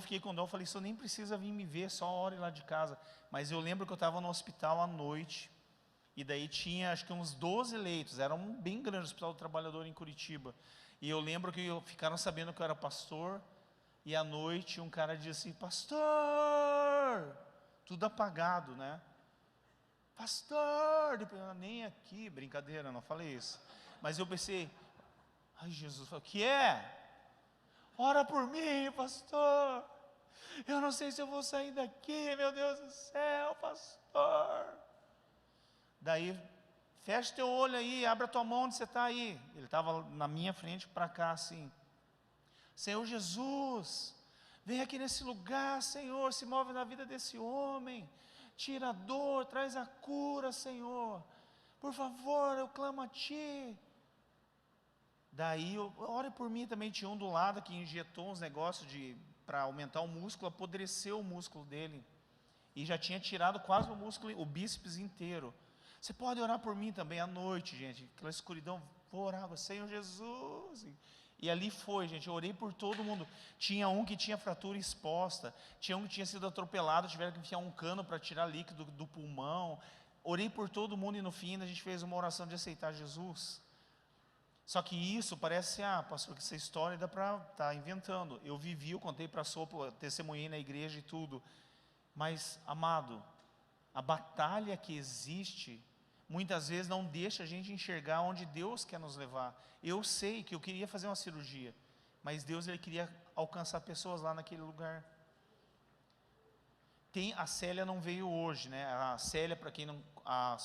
Fiquei com dó, eu falei, isso nem precisa vir me ver, só ore lá de casa. Mas eu lembro que eu estava no hospital à noite, e daí tinha acho que uns 12 leitos, era um bem grande hospital do trabalhador em Curitiba. E eu lembro que ficaram sabendo que eu era pastor, e à noite um cara disse assim, pastor, tudo apagado, né? Pastor, nem aqui, brincadeira, não falei isso. Mas eu pensei, ai Jesus, o que é? Ora por mim, pastor. Eu não sei se eu vou sair daqui, meu Deus do céu, pastor. Daí, fecha teu olho aí, abre a tua mão onde você está aí. Ele estava na minha frente para cá assim. Senhor Jesus, vem aqui nesse lugar, Senhor, se move na vida desse homem. Tira a dor, traz a cura, Senhor. Por favor, eu clamo a Ti. Daí, ore por mim também, tinha um do lado que injetou uns negócios para aumentar o músculo, apodreceu o músculo dele. E já tinha tirado quase o músculo, o bíceps inteiro. Você pode orar por mim também à noite, gente, aquela escuridão, vou orar, Senhor Jesus. E ali foi, gente, eu orei por todo mundo. Tinha um que tinha fratura exposta, tinha um que tinha sido atropelado, tiveram que enfiar um cano para tirar líquido do pulmão. Orei por todo mundo e no fim a gente fez uma oração de aceitar Jesus. Só que isso parece, pastor, que essa história dá para estar inventando. Eu vivi, eu contei para a Sopro, testemunhei na igreja e tudo. Mas, amado, a batalha que existe, muitas vezes não deixa a gente enxergar onde Deus quer nos levar. Eu sei que eu queria fazer uma cirurgia, mas Deus ele queria alcançar pessoas lá naquele lugar. A Célia não veio hoje, né? A Célia, para quem não... A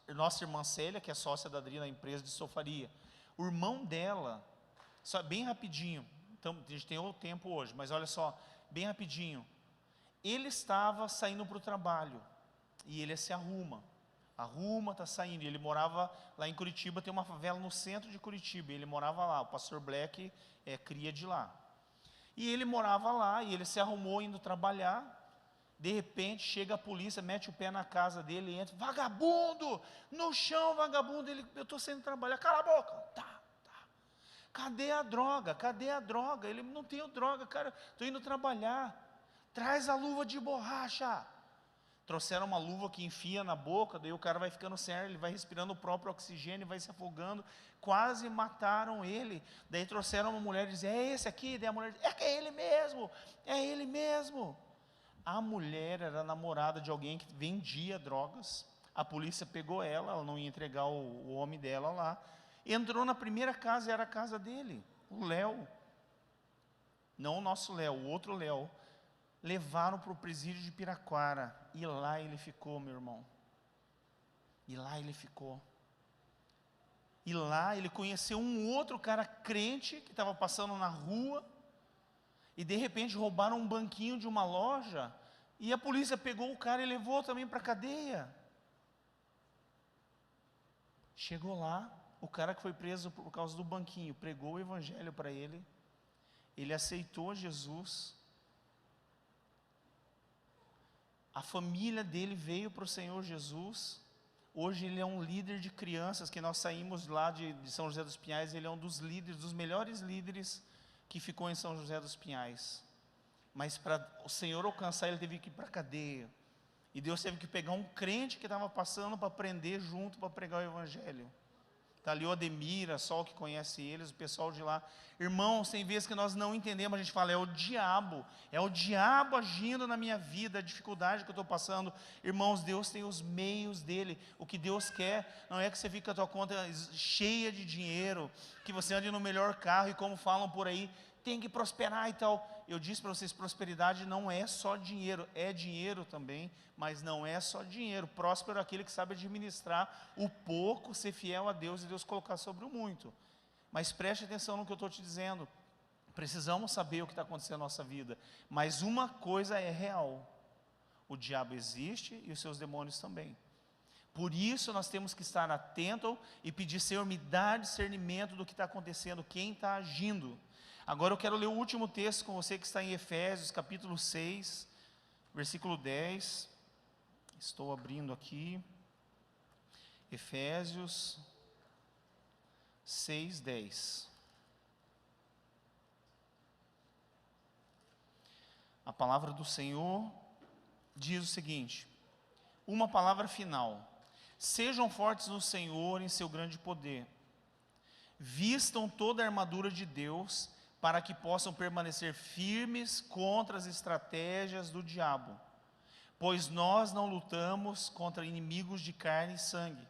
nossa irmã Célia, que é sócia da Adri na empresa de sofaria. O irmão dela, só bem rapidinho, então, a gente tem outro tempo hoje, mas olha só, bem rapidinho. Ele estava saindo para o trabalho, e ele se arruma, está saindo, ele morava lá em Curitiba, tem uma favela no centro de Curitiba, ele morava lá, o pastor Black é cria de lá. E ele morava lá, e ele se arrumou indo trabalhar, de repente chega a polícia, mete o pé na casa dele, entra, vagabundo, no chão, vagabundo, eu estou saindo trabalhar, cala a boca, tá. Cadê a droga? Ele, não tenho droga, cara, estou indo trabalhar, traz a luva de borracha. Trouxeram uma luva que enfia na boca, daí o cara vai ficando sem ar, ele vai respirando o próprio oxigênio, vai se afogando, quase mataram ele. Daí trouxeram uma mulher e dizia, é esse aqui? Daí a mulher dizia, é ele mesmo. A mulher era namorada de alguém que vendia drogas, a polícia pegou ela não ia entregar o homem dela lá, entrou na primeira casa, era a casa dele, o Léo, não o nosso Léo, o outro Léo, levaram para o presídio de Piraquara, e lá ele ficou, meu irmão, e lá ele conheceu um outro cara crente, que estava passando na rua, e de repente roubaram um banquinho de uma loja, e a polícia pegou o cara e levou também para a cadeia. Chegou lá, O cara que foi preso por causa do banquinho, pregou o evangelho para ele, ele aceitou Jesus, a família dele veio para o Senhor Jesus, hoje ele é um líder de crianças, que nós saímos lá de São José dos Pinhais, ele é um dos líderes, dos melhores líderes que ficou em São José dos Pinhais. Mas para o Senhor alcançar, ele teve que ir para a cadeia. E Deus teve que pegar um crente que estava passando para prender junto, para pregar o evangelho. Está ali o Ademir, a Sol que conhece eles, o pessoal de lá. Irmãos, tem vezes que nós não entendemos, a gente fala, é o diabo agindo na minha vida, a dificuldade que eu estou passando. Irmãos, Deus tem os meios dele. O que Deus quer não é que você fique com a tua conta cheia de dinheiro, que você ande no melhor carro e, como falam por aí, tem que prosperar e tal. Eu disse para vocês, prosperidade não é só dinheiro, é dinheiro também, mas não é só dinheiro. Próspero é aquele que sabe administrar o pouco, ser fiel a Deus e Deus colocar sobre o muito. Mas preste atenção no que eu estou te dizendo, precisamos saber o que está acontecendo na nossa vida, mas uma coisa é real, o diabo existe e os seus demônios também. Por isso nós temos que estar atentos e pedir, Senhor, me dá discernimento do que está acontecendo, quem está agindo. Agora eu quero ler o último texto com você, que está em Efésios, capítulo 6, versículo 10. Estou abrindo aqui. Efésios 6, 10. A palavra do Senhor diz o seguinte, uma palavra final: sejam fortes no Senhor em seu grande poder, vistam toda a armadura de Deus, para que possam permanecer firmes contra as estratégias do diabo. Pois nós não lutamos contra inimigos de carne e sangue,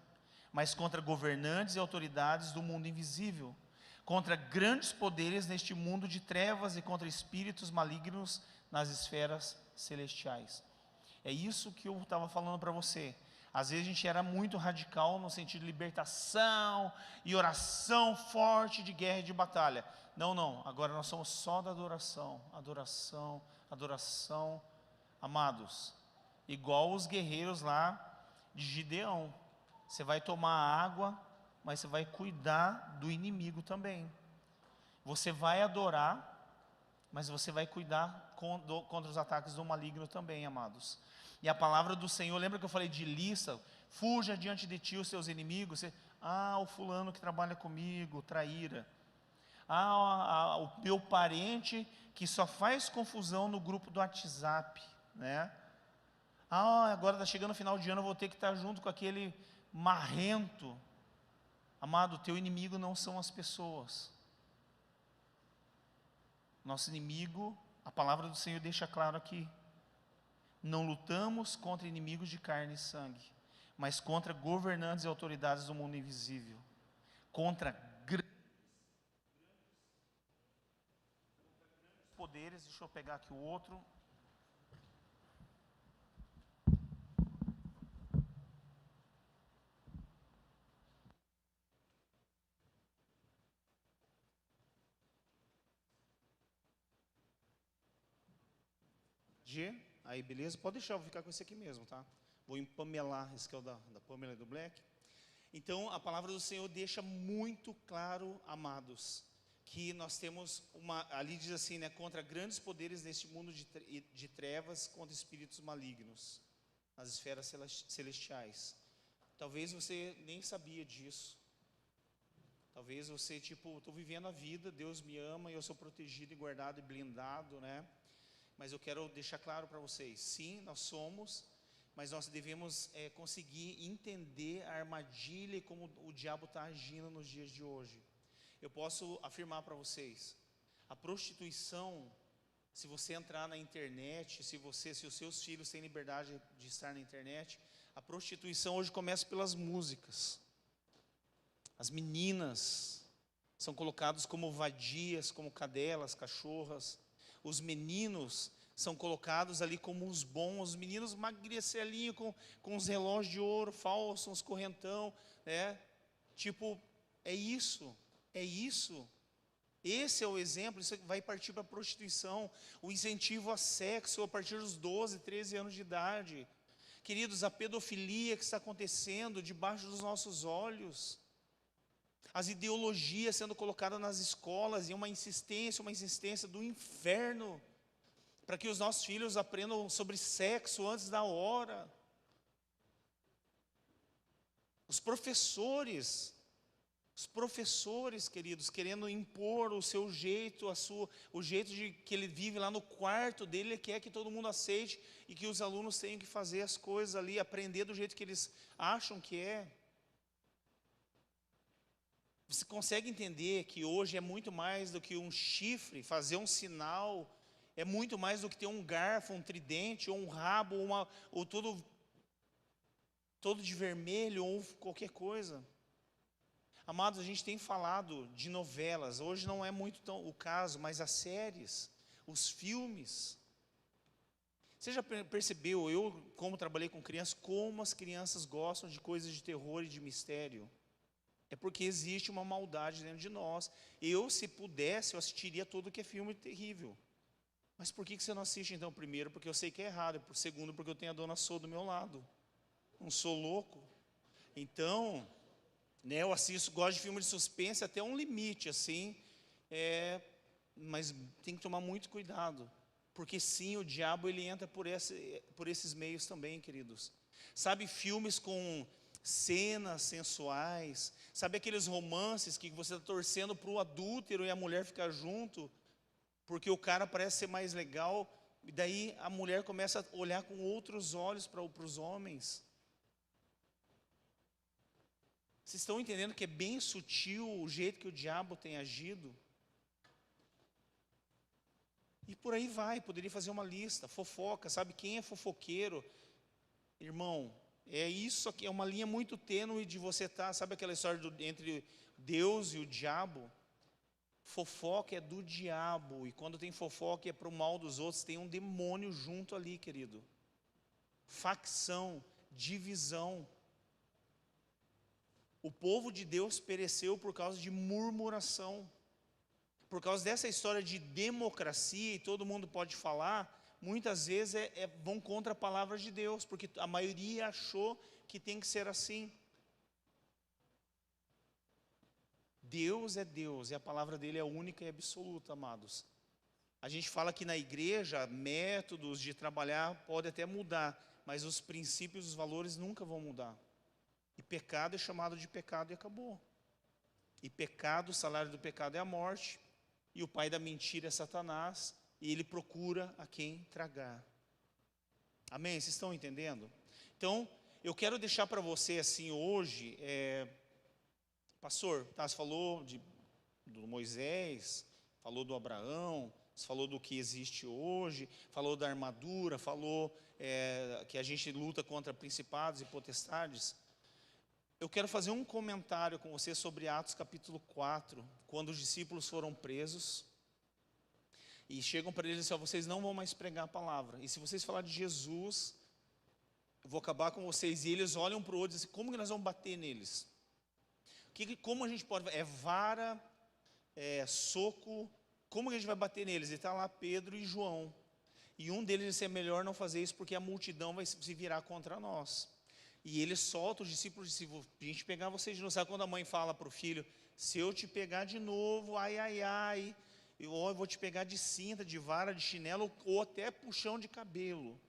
mas contra governantes e autoridades do mundo invisível, contra grandes poderes neste mundo de trevas e contra espíritos malignos nas esferas celestiais. É isso que eu estava falando para você. Às vezes a gente era muito radical no sentido de libertação e oração forte de guerra e de batalha. Não, agora nós somos só da adoração, adoração, adoração. Amados, igual os guerreiros lá de Gideão, você vai tomar água, mas você vai cuidar do inimigo também. Você vai adorar, mas você vai cuidar contra os ataques do maligno também, amados. E a palavra do Senhor, lembra que eu falei de lista? Fuja diante de ti os seus inimigos. O fulano que trabalha comigo, traíra. O meu parente que só faz confusão no grupo do WhatsApp, né? Agora está chegando o final de ano, eu vou ter que estar junto com aquele marrento. Amado, teu inimigo não são as pessoas. Nosso inimigo, a palavra do Senhor deixa claro aqui, não lutamos contra inimigos de carne e sangue, mas contra governantes e autoridades do mundo invisível, contra grandes poderes. Deixa eu pegar aqui o outro. Aí, beleza? Pode deixar, eu vou ficar com esse aqui mesmo, tá? Vou empamelar, esse que é o da Pamela e do Black. Então, a palavra do Senhor deixa muito claro, amados, que nós temos ali diz assim, né? Contra grandes poderes neste mundo de trevas, contra espíritos malignos, nas esferas celestiais. Talvez você nem sabia disso. Talvez você, estou vivendo a vida, Deus me ama e eu sou protegido e guardado e blindado, né? Mas eu quero deixar claro para vocês, sim, nós somos, mas nós devemos conseguir entender a armadilha e como o diabo está agindo nos dias de hoje. Eu posso afirmar para vocês, a prostituição, se você entrar na internet, se os seus filhos têm liberdade de estar na internet, a prostituição hoje começa pelas músicas. As meninas são colocadas como vadias, como cadelas, cachorras. Os meninos são colocados ali como os bons, os meninos magrecelinhos com os relógios de ouro falsos, uns correntão, né? É isso. Esse é o exemplo. Isso vai partir para a prostituição, o incentivo a sexo a partir dos 12, 13 anos de idade. Queridos, a pedofilia que está acontecendo debaixo dos nossos olhos. as ideologias sendo colocadas nas escolas, e uma insistência do inferno, para que os nossos filhos aprendam sobre sexo antes da hora. Os professores, queridos, querendo impor o seu jeito, o jeito de que ele vive lá no quarto dele, ele quer que todo mundo aceite e que os alunos tenham que fazer as coisas ali, aprender do jeito que eles acham que é. Você consegue entender que hoje é muito mais do que um chifre, fazer um sinal, é muito mais do que ter um garfo, um tridente, ou um rabo, ou todo de vermelho, ou qualquer coisa. Amados, a gente tem falado de novelas, hoje não é muito o caso, mas as séries, os filmes. Você já percebeu, eu como trabalhei com crianças, como as crianças gostam de coisas de terror e de mistério? É porque existe uma maldade dentro de nós. Eu, se pudesse, eu assistiria tudo que é filme terrível. Mas por que você não assiste então? Primeiro, porque eu sei que é errado. Por segundo, porque eu tenho a dona Sô do meu lado. Não sou louco. Então, né, eu assisto, gosto de filme de suspense até um limite, assim. Mas tem que tomar muito cuidado. Porque sim, o diabo ele entra por esses meios também, queridos. Sabe, filmes com cenas sensuais, sabe aqueles romances que você está torcendo para o adúltero e a mulher ficar junto, porque o cara parece ser mais legal, e daí a mulher começa a olhar com outros olhos para os homens. Vocês estão entendendo que é bem sutil o jeito que o diabo tem agido? E por aí vai, poderia fazer uma lista, fofoca, sabe quem é fofoqueiro? Irmão, é isso aqui, é uma linha muito tênue de você estar, sabe aquela história entre Deus e o diabo? Fofoca é do diabo, e quando tem fofoca é para o mal dos outros, tem um demônio junto ali, querido. Facção, divisão. O povo de Deus pereceu por causa de murmuração. Por causa dessa história de democracia, e todo mundo pode falar, muitas vezes vão contra a palavra de Deus, porque a maioria achou que tem que ser assim. Deus é Deus, e a palavra dele é única e absoluta, amados. A gente fala que na igreja, métodos de trabalhar podem até mudar, mas os princípios, os valores nunca vão mudar. E pecado é chamado de pecado e acabou. E pecado, o salário do pecado é a morte, e o pai da mentira é Satanás, e ele procura a quem tragar. Amém? Vocês estão entendendo? Então, eu quero deixar para você assim hoje, pastor, você falou do Moisés, falou do Abraão, você falou do que existe hoje, falou da armadura, falou que a gente luta contra principados e potestades. Eu quero fazer um comentário com você sobre Atos capítulo 4, quando os discípulos foram presos, e chegam para eles e dizem, vocês não vão mais pregar a palavra, e se vocês falarem de Jesus, eu vou acabar com vocês. E eles olham para o outro e dizem, como que nós vamos bater neles? Como a gente pode, vara, soco, como que a gente vai bater neles? E está lá Pedro e João, e um deles disse, é melhor não fazer isso, porque a multidão vai se virar contra nós. E ele solta os discípulos, disse, a gente pegar vocês de novo. Sabe quando a mãe fala para o filho, se eu te pegar de novo, ai, ai, ai, eu vou te pegar de cinta, de vara, de chinelo, ou até puxão de cabelo.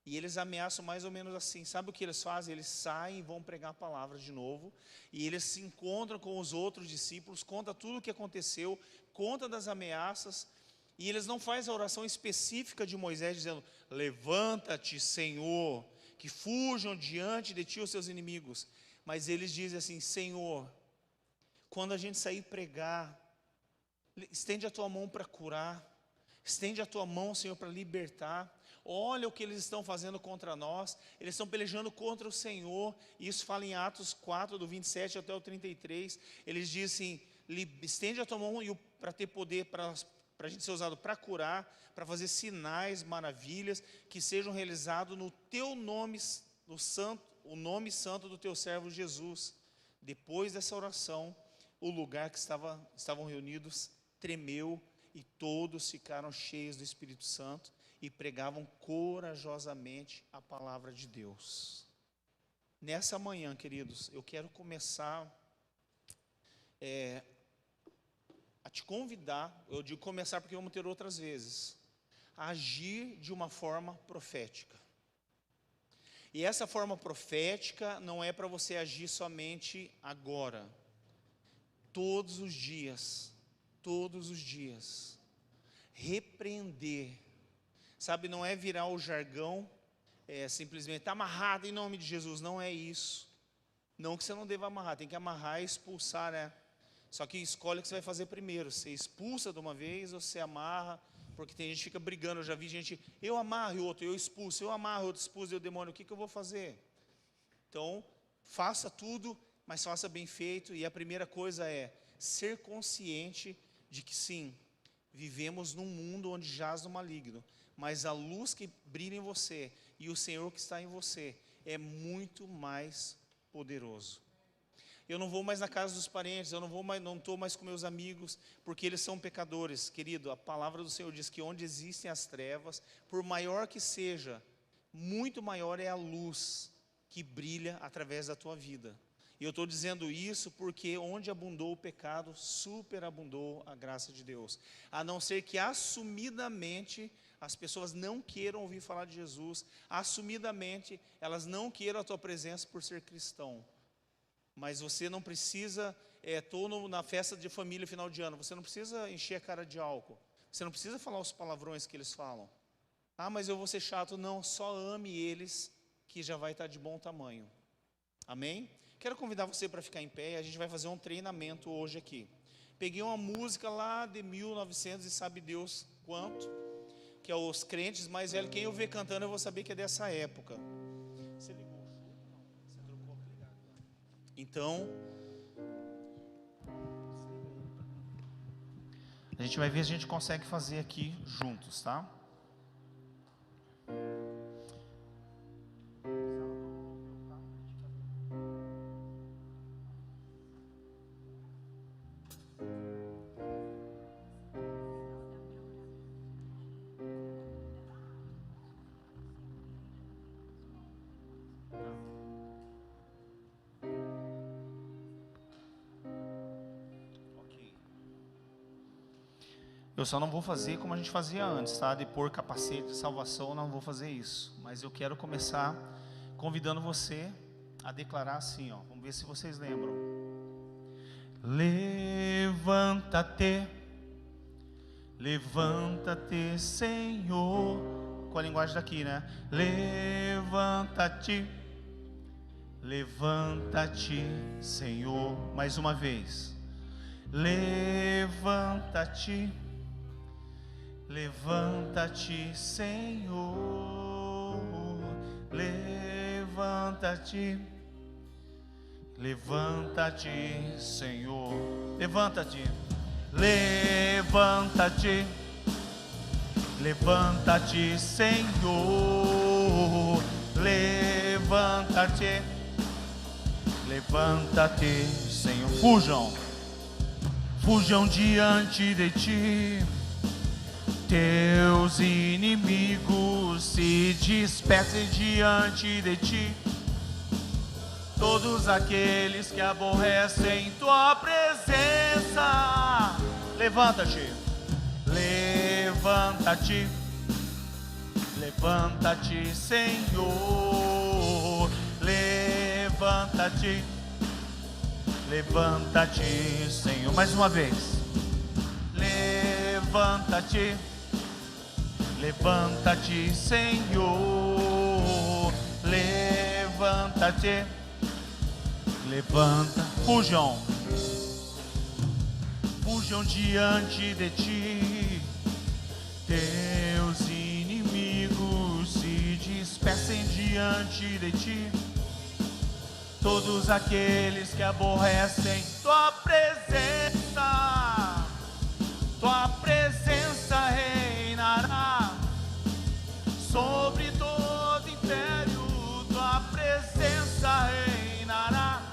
E eles ameaçam mais ou menos assim. Sabe o que eles fazem? Eles saem e vão pregar a palavra de novo, e eles se encontram com os outros discípulos, conta tudo o que aconteceu, conta das ameaças, e eles não fazem a oração específica de Moisés, dizendo, levanta-te, Senhor, que fujam diante de ti os seus inimigos. Mas eles dizem assim, Senhor, quando a gente sair pregar, estende a tua mão para curar, estende a tua mão, Senhor, para libertar. Olha o que eles estão fazendo contra nós, eles estão pelejando contra o Senhor. E isso fala em Atos 4, do 27 até o 33, eles dizem, estende a tua mão para ter poder, para a gente ser usado para curar, para fazer sinais, maravilhas, que sejam realizados no teu nome, o nome santo do teu servo Jesus. Depois dessa oração, o lugar que estavam reunidos tremeu, e todos ficaram cheios do Espírito Santo, e pregavam corajosamente a palavra de Deus. Nessa manhã, queridos, eu quero começar a te convidar, eu digo começar porque vamos ter outras vezes, a agir de uma forma profética. E essa forma profética não é para você agir somente agora. Todos os dias, repreender. Sabe, não é virar o jargão, simplesmente está amarrado em nome de Jesus, não é isso. Não que você não deva amarrar, tem que amarrar e expulsar, né? Só que escolhe o que você vai fazer primeiro, você expulsa de uma vez ou você amarra, porque tem gente que fica brigando, eu já vi gente, eu amarro e outro, eu expulso, eu amarro, outro expulso, eu demônio, o que eu vou fazer? Então, faça tudo, mas faça bem feito, e a primeira coisa é ser consciente de que sim, vivemos num mundo onde jaz o maligno, mas a luz que brilha em você e o Senhor que está em você é muito mais poderoso. Eu não vou mais na casa dos parentes, eu não estou mais com meus amigos, porque eles são pecadores. Querido, a palavra do Senhor diz que onde existem as trevas, por maior que seja, muito maior é a luz que brilha através da tua vida. E eu estou dizendo isso porque onde abundou o pecado, superabundou a graça de Deus. A não ser que assumidamente as pessoas não queiram ouvir falar de Jesus, assumidamente elas não queiram a tua presença por ser cristão. Mas você não precisa, estou na festa de família final de ano, você não precisa encher a cara de álcool, você não precisa falar os palavrões que eles falam. Ah, mas eu vou ser chato. Não, só ame eles, que já vai estar de bom tamanho. Amém? Quero convidar você para ficar em pé, a gente vai fazer um treinamento hoje aqui. Peguei uma música lá de 1900 e sabe Deus quanto, que é os crentes mais velhos, quem eu ver cantando eu vou saber que é dessa época. Você ligou o show? Não, você trocou. Então, a gente vai ver se a gente consegue fazer aqui juntos, tá? Eu só não vou fazer como a gente fazia antes, tá? De pôr capacete de salvação, não vou fazer isso. Mas eu quero começar convidando você a declarar assim, ó. Vamos ver se vocês lembram. Levanta-te, levanta-te, Senhor. Com a linguagem daqui, né? Levanta-te, levanta-te, Senhor. Mais uma vez. Levanta-te, levanta-te, Senhor. Levanta-te, levanta-te, Senhor. Levanta-te, levanta-te, levanta-te, Senhor. Levanta-te, levanta-te, Senhor. Fujam diante de ti teus inimigos, se dispersem diante de ti todos aqueles que aborrecem tua presença. Levanta-te, levanta-te, levanta-te, Senhor. Levanta-te, levanta-te, Senhor. Mais uma vez. Levanta-te, levanta-te, Senhor. Levanta-te, levanta. Fujam diante de ti teus inimigos, se dispersem diante de ti todos aqueles que aborrecem tua presença. Tua presença reinará sobre todo império. Tua presença reinará,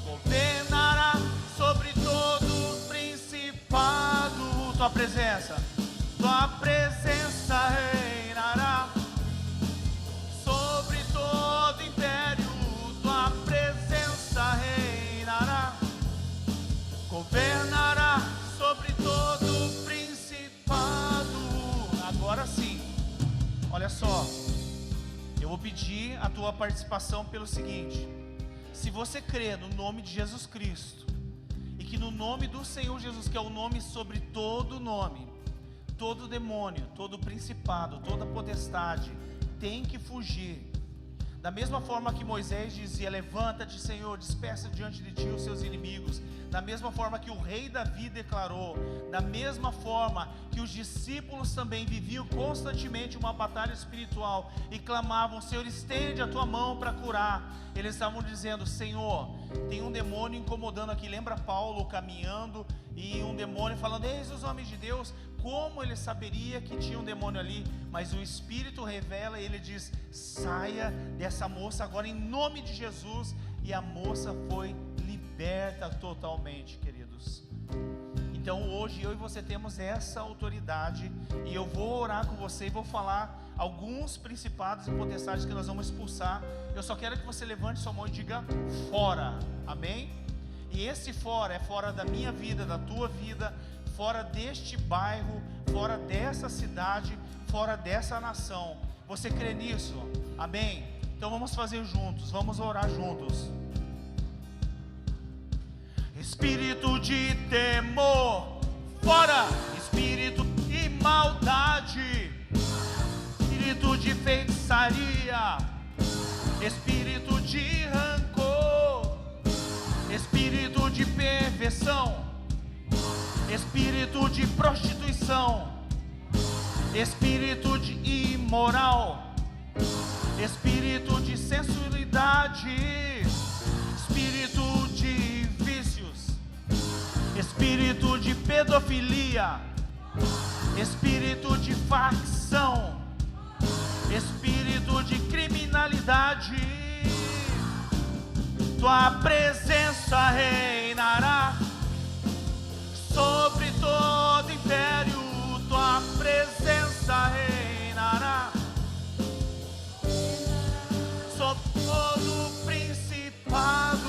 governará sobre todo principado. Tua presença reinará sobre todo império. Tua presença reinará vou pedir a tua participação pelo seguinte: se você crê no nome de Jesus Cristo, e que no nome do Senhor Jesus, que é o nome sobre todo nome, todo demônio, todo principado, toda potestade tem que fugir. Da mesma forma que Moisés dizia: levanta-te, Senhor, despeça diante de ti os seus inimigos. Da mesma forma que o rei Davi declarou, da mesma forma que os discípulos também viviam constantemente uma batalha espiritual e clamavam: Senhor, estende a tua mão para curar. Eles estavam dizendo: Senhor, tem um demônio incomodando aqui. Lembra Paulo caminhando e um demônio falando: eis os homens de Deus. Como ele saberia que tinha um demônio ali? Mas o Espírito revela e ele diz: saia dessa moça agora em nome de Jesus. E a moça foi liberta totalmente, queridos. Então hoje eu e você temos essa autoridade, e eu vou orar com você e vou falar alguns principados e potestades que nós vamos expulsar. Eu só quero que você levante sua mão e diga: fora. Amém? E esse fora é fora da minha vida, da tua vida, fora deste bairro, fora dessa cidade, fora dessa nação. Você crê nisso? Amém? Então vamos fazer juntos, vamos orar juntos. Espírito de temor, fora. Espírito de maldade, espírito de feitiçaria, espírito de rancor, espírito de perversão, espírito de prostituição, espírito de imoral, espírito de sensualidade, espírito de vícios, espírito de pedofilia, espírito de facção, espírito de criminalidade. Tua presença reinará sobre todo império. Tua presença reinará sobre todo principado.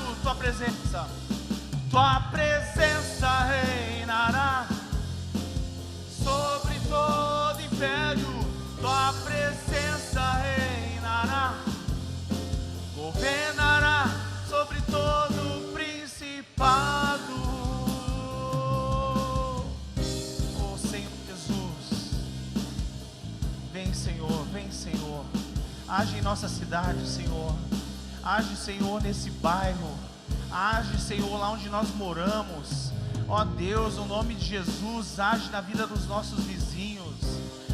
Tua presença reinará sobre todo império. Tua presença reinará, governará sobre todo principado. Oh Senhor Jesus, vem Senhor, vem Senhor, age em nossa cidade, Senhor, age Senhor nesse bairro, age Senhor lá onde nós moramos. Ó Deus, no nome de Jesus, age na vida dos nossos vizinhos.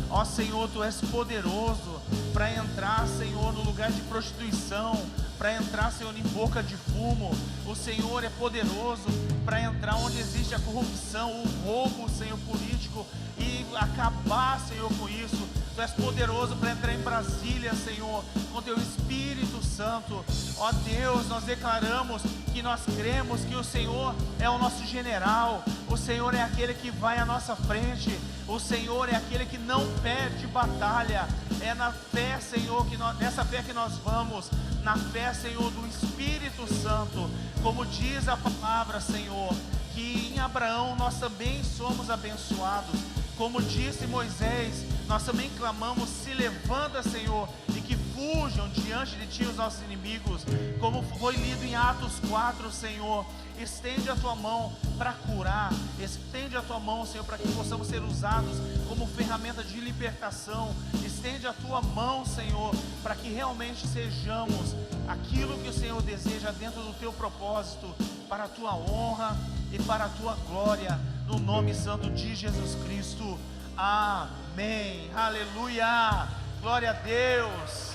Ó Senhor, Tu és poderoso para entrar, Senhor, no lugar de prostituição, para entrar, Senhor, em boca de fumo. O Senhor é poderoso para entrar onde existe a corrupção, o roubo, Senhor, político, e acabar, Senhor, com isso. Tu és poderoso para entrar em Brasília, Senhor, com Teu Espírito Santo. Ó Deus, nós declaramos que nós cremos que o Senhor é o nosso general, o Senhor é aquele que vai à nossa frente, o Senhor é aquele que não perde batalha. É na fé, Senhor, nessa fé que nós vamos, na fé, Senhor, do Espírito Santo, como diz a palavra, Senhor, que em Abraão nós também somos abençoados. Como disse Moisés, nós também clamamos: se levanta, Senhor, e que fujam diante de Ti os nossos inimigos. Como foi lido em Atos 4, Senhor, estende a Tua mão para curar, estende a Tua mão, Senhor, para que possamos ser usados como ferramenta de libertação. Estende a Tua mão, Senhor, para que realmente sejamos aquilo que o Senhor deseja dentro do Teu propósito, para a Tua honra e para a Tua glória, no nome santo de Jesus Cristo. Amém. Aleluia. Glória a Deus.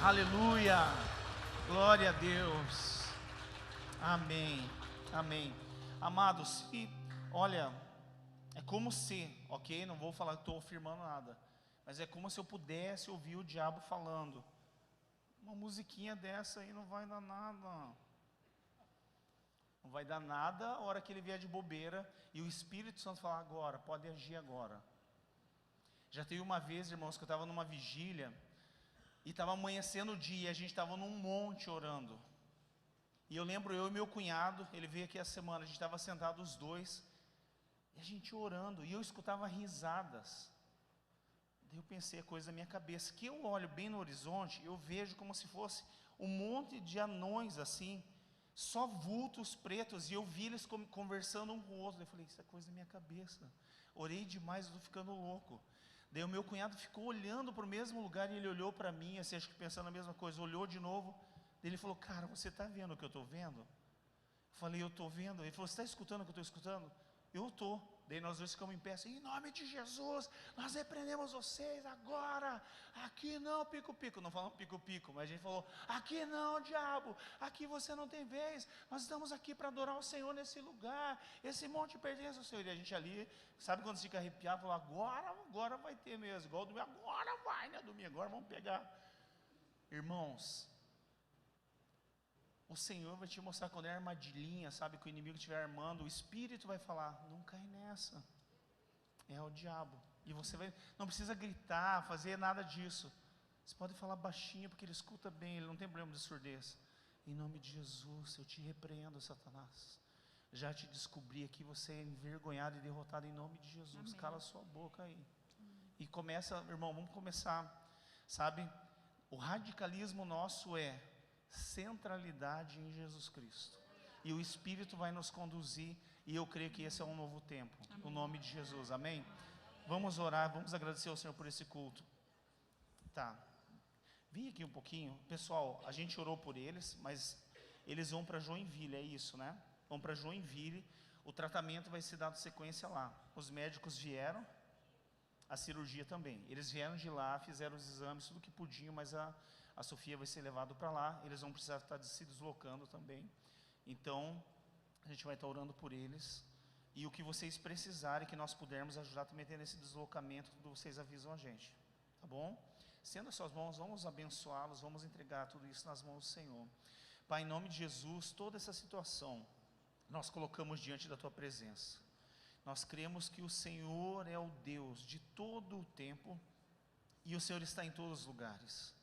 Aleluia. Glória a Deus. Amém. Amém. Amados, olha, é como se, ok? Não vou falar que estou afirmando nada, mas é como se eu pudesse ouvir o diabo falando: uma musiquinha dessa aí não vai dar nada. Não vai dar nada a hora que ele vier de bobeira e o Espírito Santo falar: agora, pode agir agora. Já teve uma vez, irmãos, que eu estava numa vigília e estava amanhecendo o dia, a gente estava num monte orando. E eu lembro, eu e meu cunhado, ele veio aqui essa semana, a gente estava sentados os dois, e a gente orando, e eu escutava risadas. Eu pensei, a coisa da minha cabeça, que eu olho bem no horizonte, eu vejo como se fosse um monte de anões assim, só vultos pretos, e eu vi eles conversando um com o outro. Eu falei, isso é coisa da minha cabeça, orei demais, eu estou ficando louco. Daí o meu cunhado ficou olhando para o mesmo lugar, e ele olhou para mim, assim, acho que pensando a mesma coisa, olhou de novo. Daí ele falou, cara, você está vendo o que eu estou vendo? Eu falei, eu estou vendo. Ele falou, você está escutando o que eu estou escutando? Eu estou. Daí nós dois ficamos em pé assim, em nome de Jesus, nós repreendemos vocês agora, aqui não, pico-pico, não falamos pico-pico, mas a gente falou, aqui não, diabo, aqui você não tem vez, nós estamos aqui para adorar o Senhor nesse lugar, esse monte pertence ao Senhor. E a gente ali, sabe quando fica arrepiado, falou, agora vai ter mesmo, igual domingo, agora vai, né, domingo, agora vamos pegar. Irmãos, o Senhor vai te mostrar quando é armadilhinha, sabe, que o inimigo estiver armando, o Espírito vai falar, não cai nessa, é o diabo, e você não precisa gritar, fazer nada disso, você pode falar baixinho, porque ele escuta bem, ele não tem problema de surdez. Em nome de Jesus, eu te repreendo, Satanás, já te descobri aqui, você é envergonhado e derrotado em nome de Jesus. Amém. Cala sua boca aí. E começa, irmão, vamos começar, sabe, o radicalismo nosso é centralidade em Jesus Cristo, e o Espírito vai nos conduzir, e eu creio que esse é um novo tempo, no nome de Jesus, amém? Vamos orar, vamos agradecer ao Senhor por esse culto. Tá, vem aqui um pouquinho, pessoal, a gente orou por eles, mas eles vão para Joinville, é isso, né? Vão para Joinville, o tratamento vai ser dado sequência lá, os médicos vieram, a cirurgia também, eles vieram de lá, fizeram os exames, tudo que podiam, mas a Sofia vai ser levada para lá, eles vão precisar estar se deslocando também, então a gente vai estar orando por eles, e o que vocês precisarem, que nós pudermos ajudar também tendo esse deslocamento, vocês avisam a gente, tá bom? Estenda as suas mãos, vamos abençoá-los, vamos entregar tudo isso nas mãos do Senhor. Pai, em nome de Jesus, toda essa situação, nós colocamos diante da Tua presença, nós cremos que o Senhor é o Deus de todo o tempo, e o Senhor está em todos os lugares.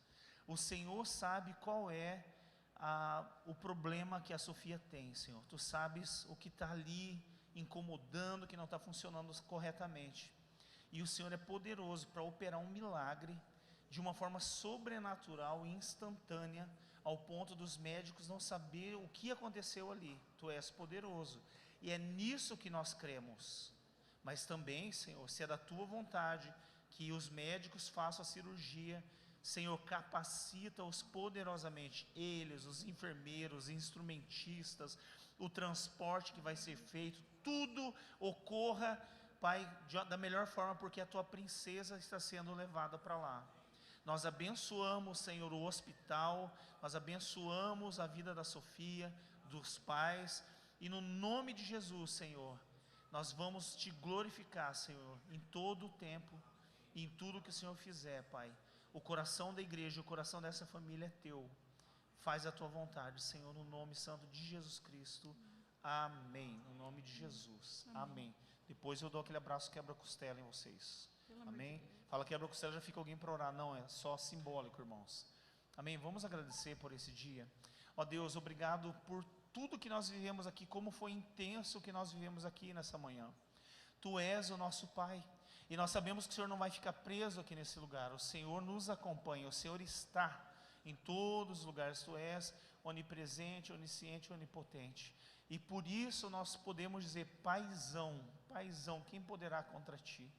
O Senhor sabe qual é o problema que a Sofia tem, Senhor. Tu sabes o que está ali incomodando, que não está funcionando corretamente. E o Senhor é poderoso para operar um milagre de uma forma sobrenatural e instantânea, ao ponto dos médicos não saber o que aconteceu ali. Tu és poderoso. E é nisso que nós cremos. Mas também, Senhor, se é da Tua vontade que os médicos façam a cirurgia, Senhor, capacita-os poderosamente, eles, os enfermeiros, instrumentistas, o transporte que vai ser feito, tudo ocorra, Pai, da melhor forma, porque a Tua princesa está sendo levada para lá. Nós abençoamos, Senhor, o hospital, nós abençoamos a vida da Sofia, dos pais, e no nome de Jesus, Senhor, nós vamos Te glorificar, Senhor, em todo o tempo, e em tudo que o Senhor fizer, Pai. O coração da igreja, o coração dessa família é Teu. Faz a Tua vontade, Senhor, no nome santo de Jesus Cristo. Amém. No nome de Jesus. Amém. Depois eu dou aquele abraço quebra-costela em vocês. Amém. Fala quebra-costela, já fica alguém para orar. Não, é só simbólico, irmãos. Amém. Vamos agradecer por esse dia. Ó Deus, obrigado por tudo que nós vivemos aqui, como foi intenso o que nós vivemos aqui nessa manhã. Tu és o nosso Pai. E nós sabemos que o Senhor não vai ficar preso aqui nesse lugar. O Senhor nos acompanha, o Senhor está em todos os lugares. Tu és onipresente, onisciente, onipotente. E por isso nós podemos dizer, Paizão, Paizão, quem poderá contra Ti?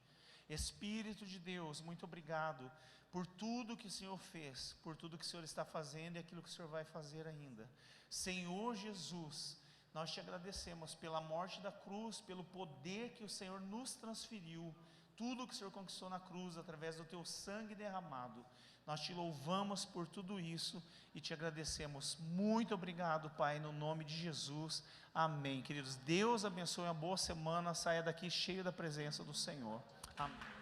Espírito de Deus, muito obrigado por tudo que o Senhor fez, por tudo que o Senhor está fazendo e aquilo que o Senhor vai fazer ainda. Senhor Jesus, nós Te agradecemos pela morte da cruz, pelo poder que o Senhor nos transferiu, tudo que o Senhor conquistou na cruz, através do Teu sangue derramado. Nós Te louvamos por tudo isso e Te agradecemos. Muito obrigado, Pai, no nome de Jesus. Amém. Queridos, Deus abençoe, uma boa semana, saia daqui cheio da presença do Senhor. Amém.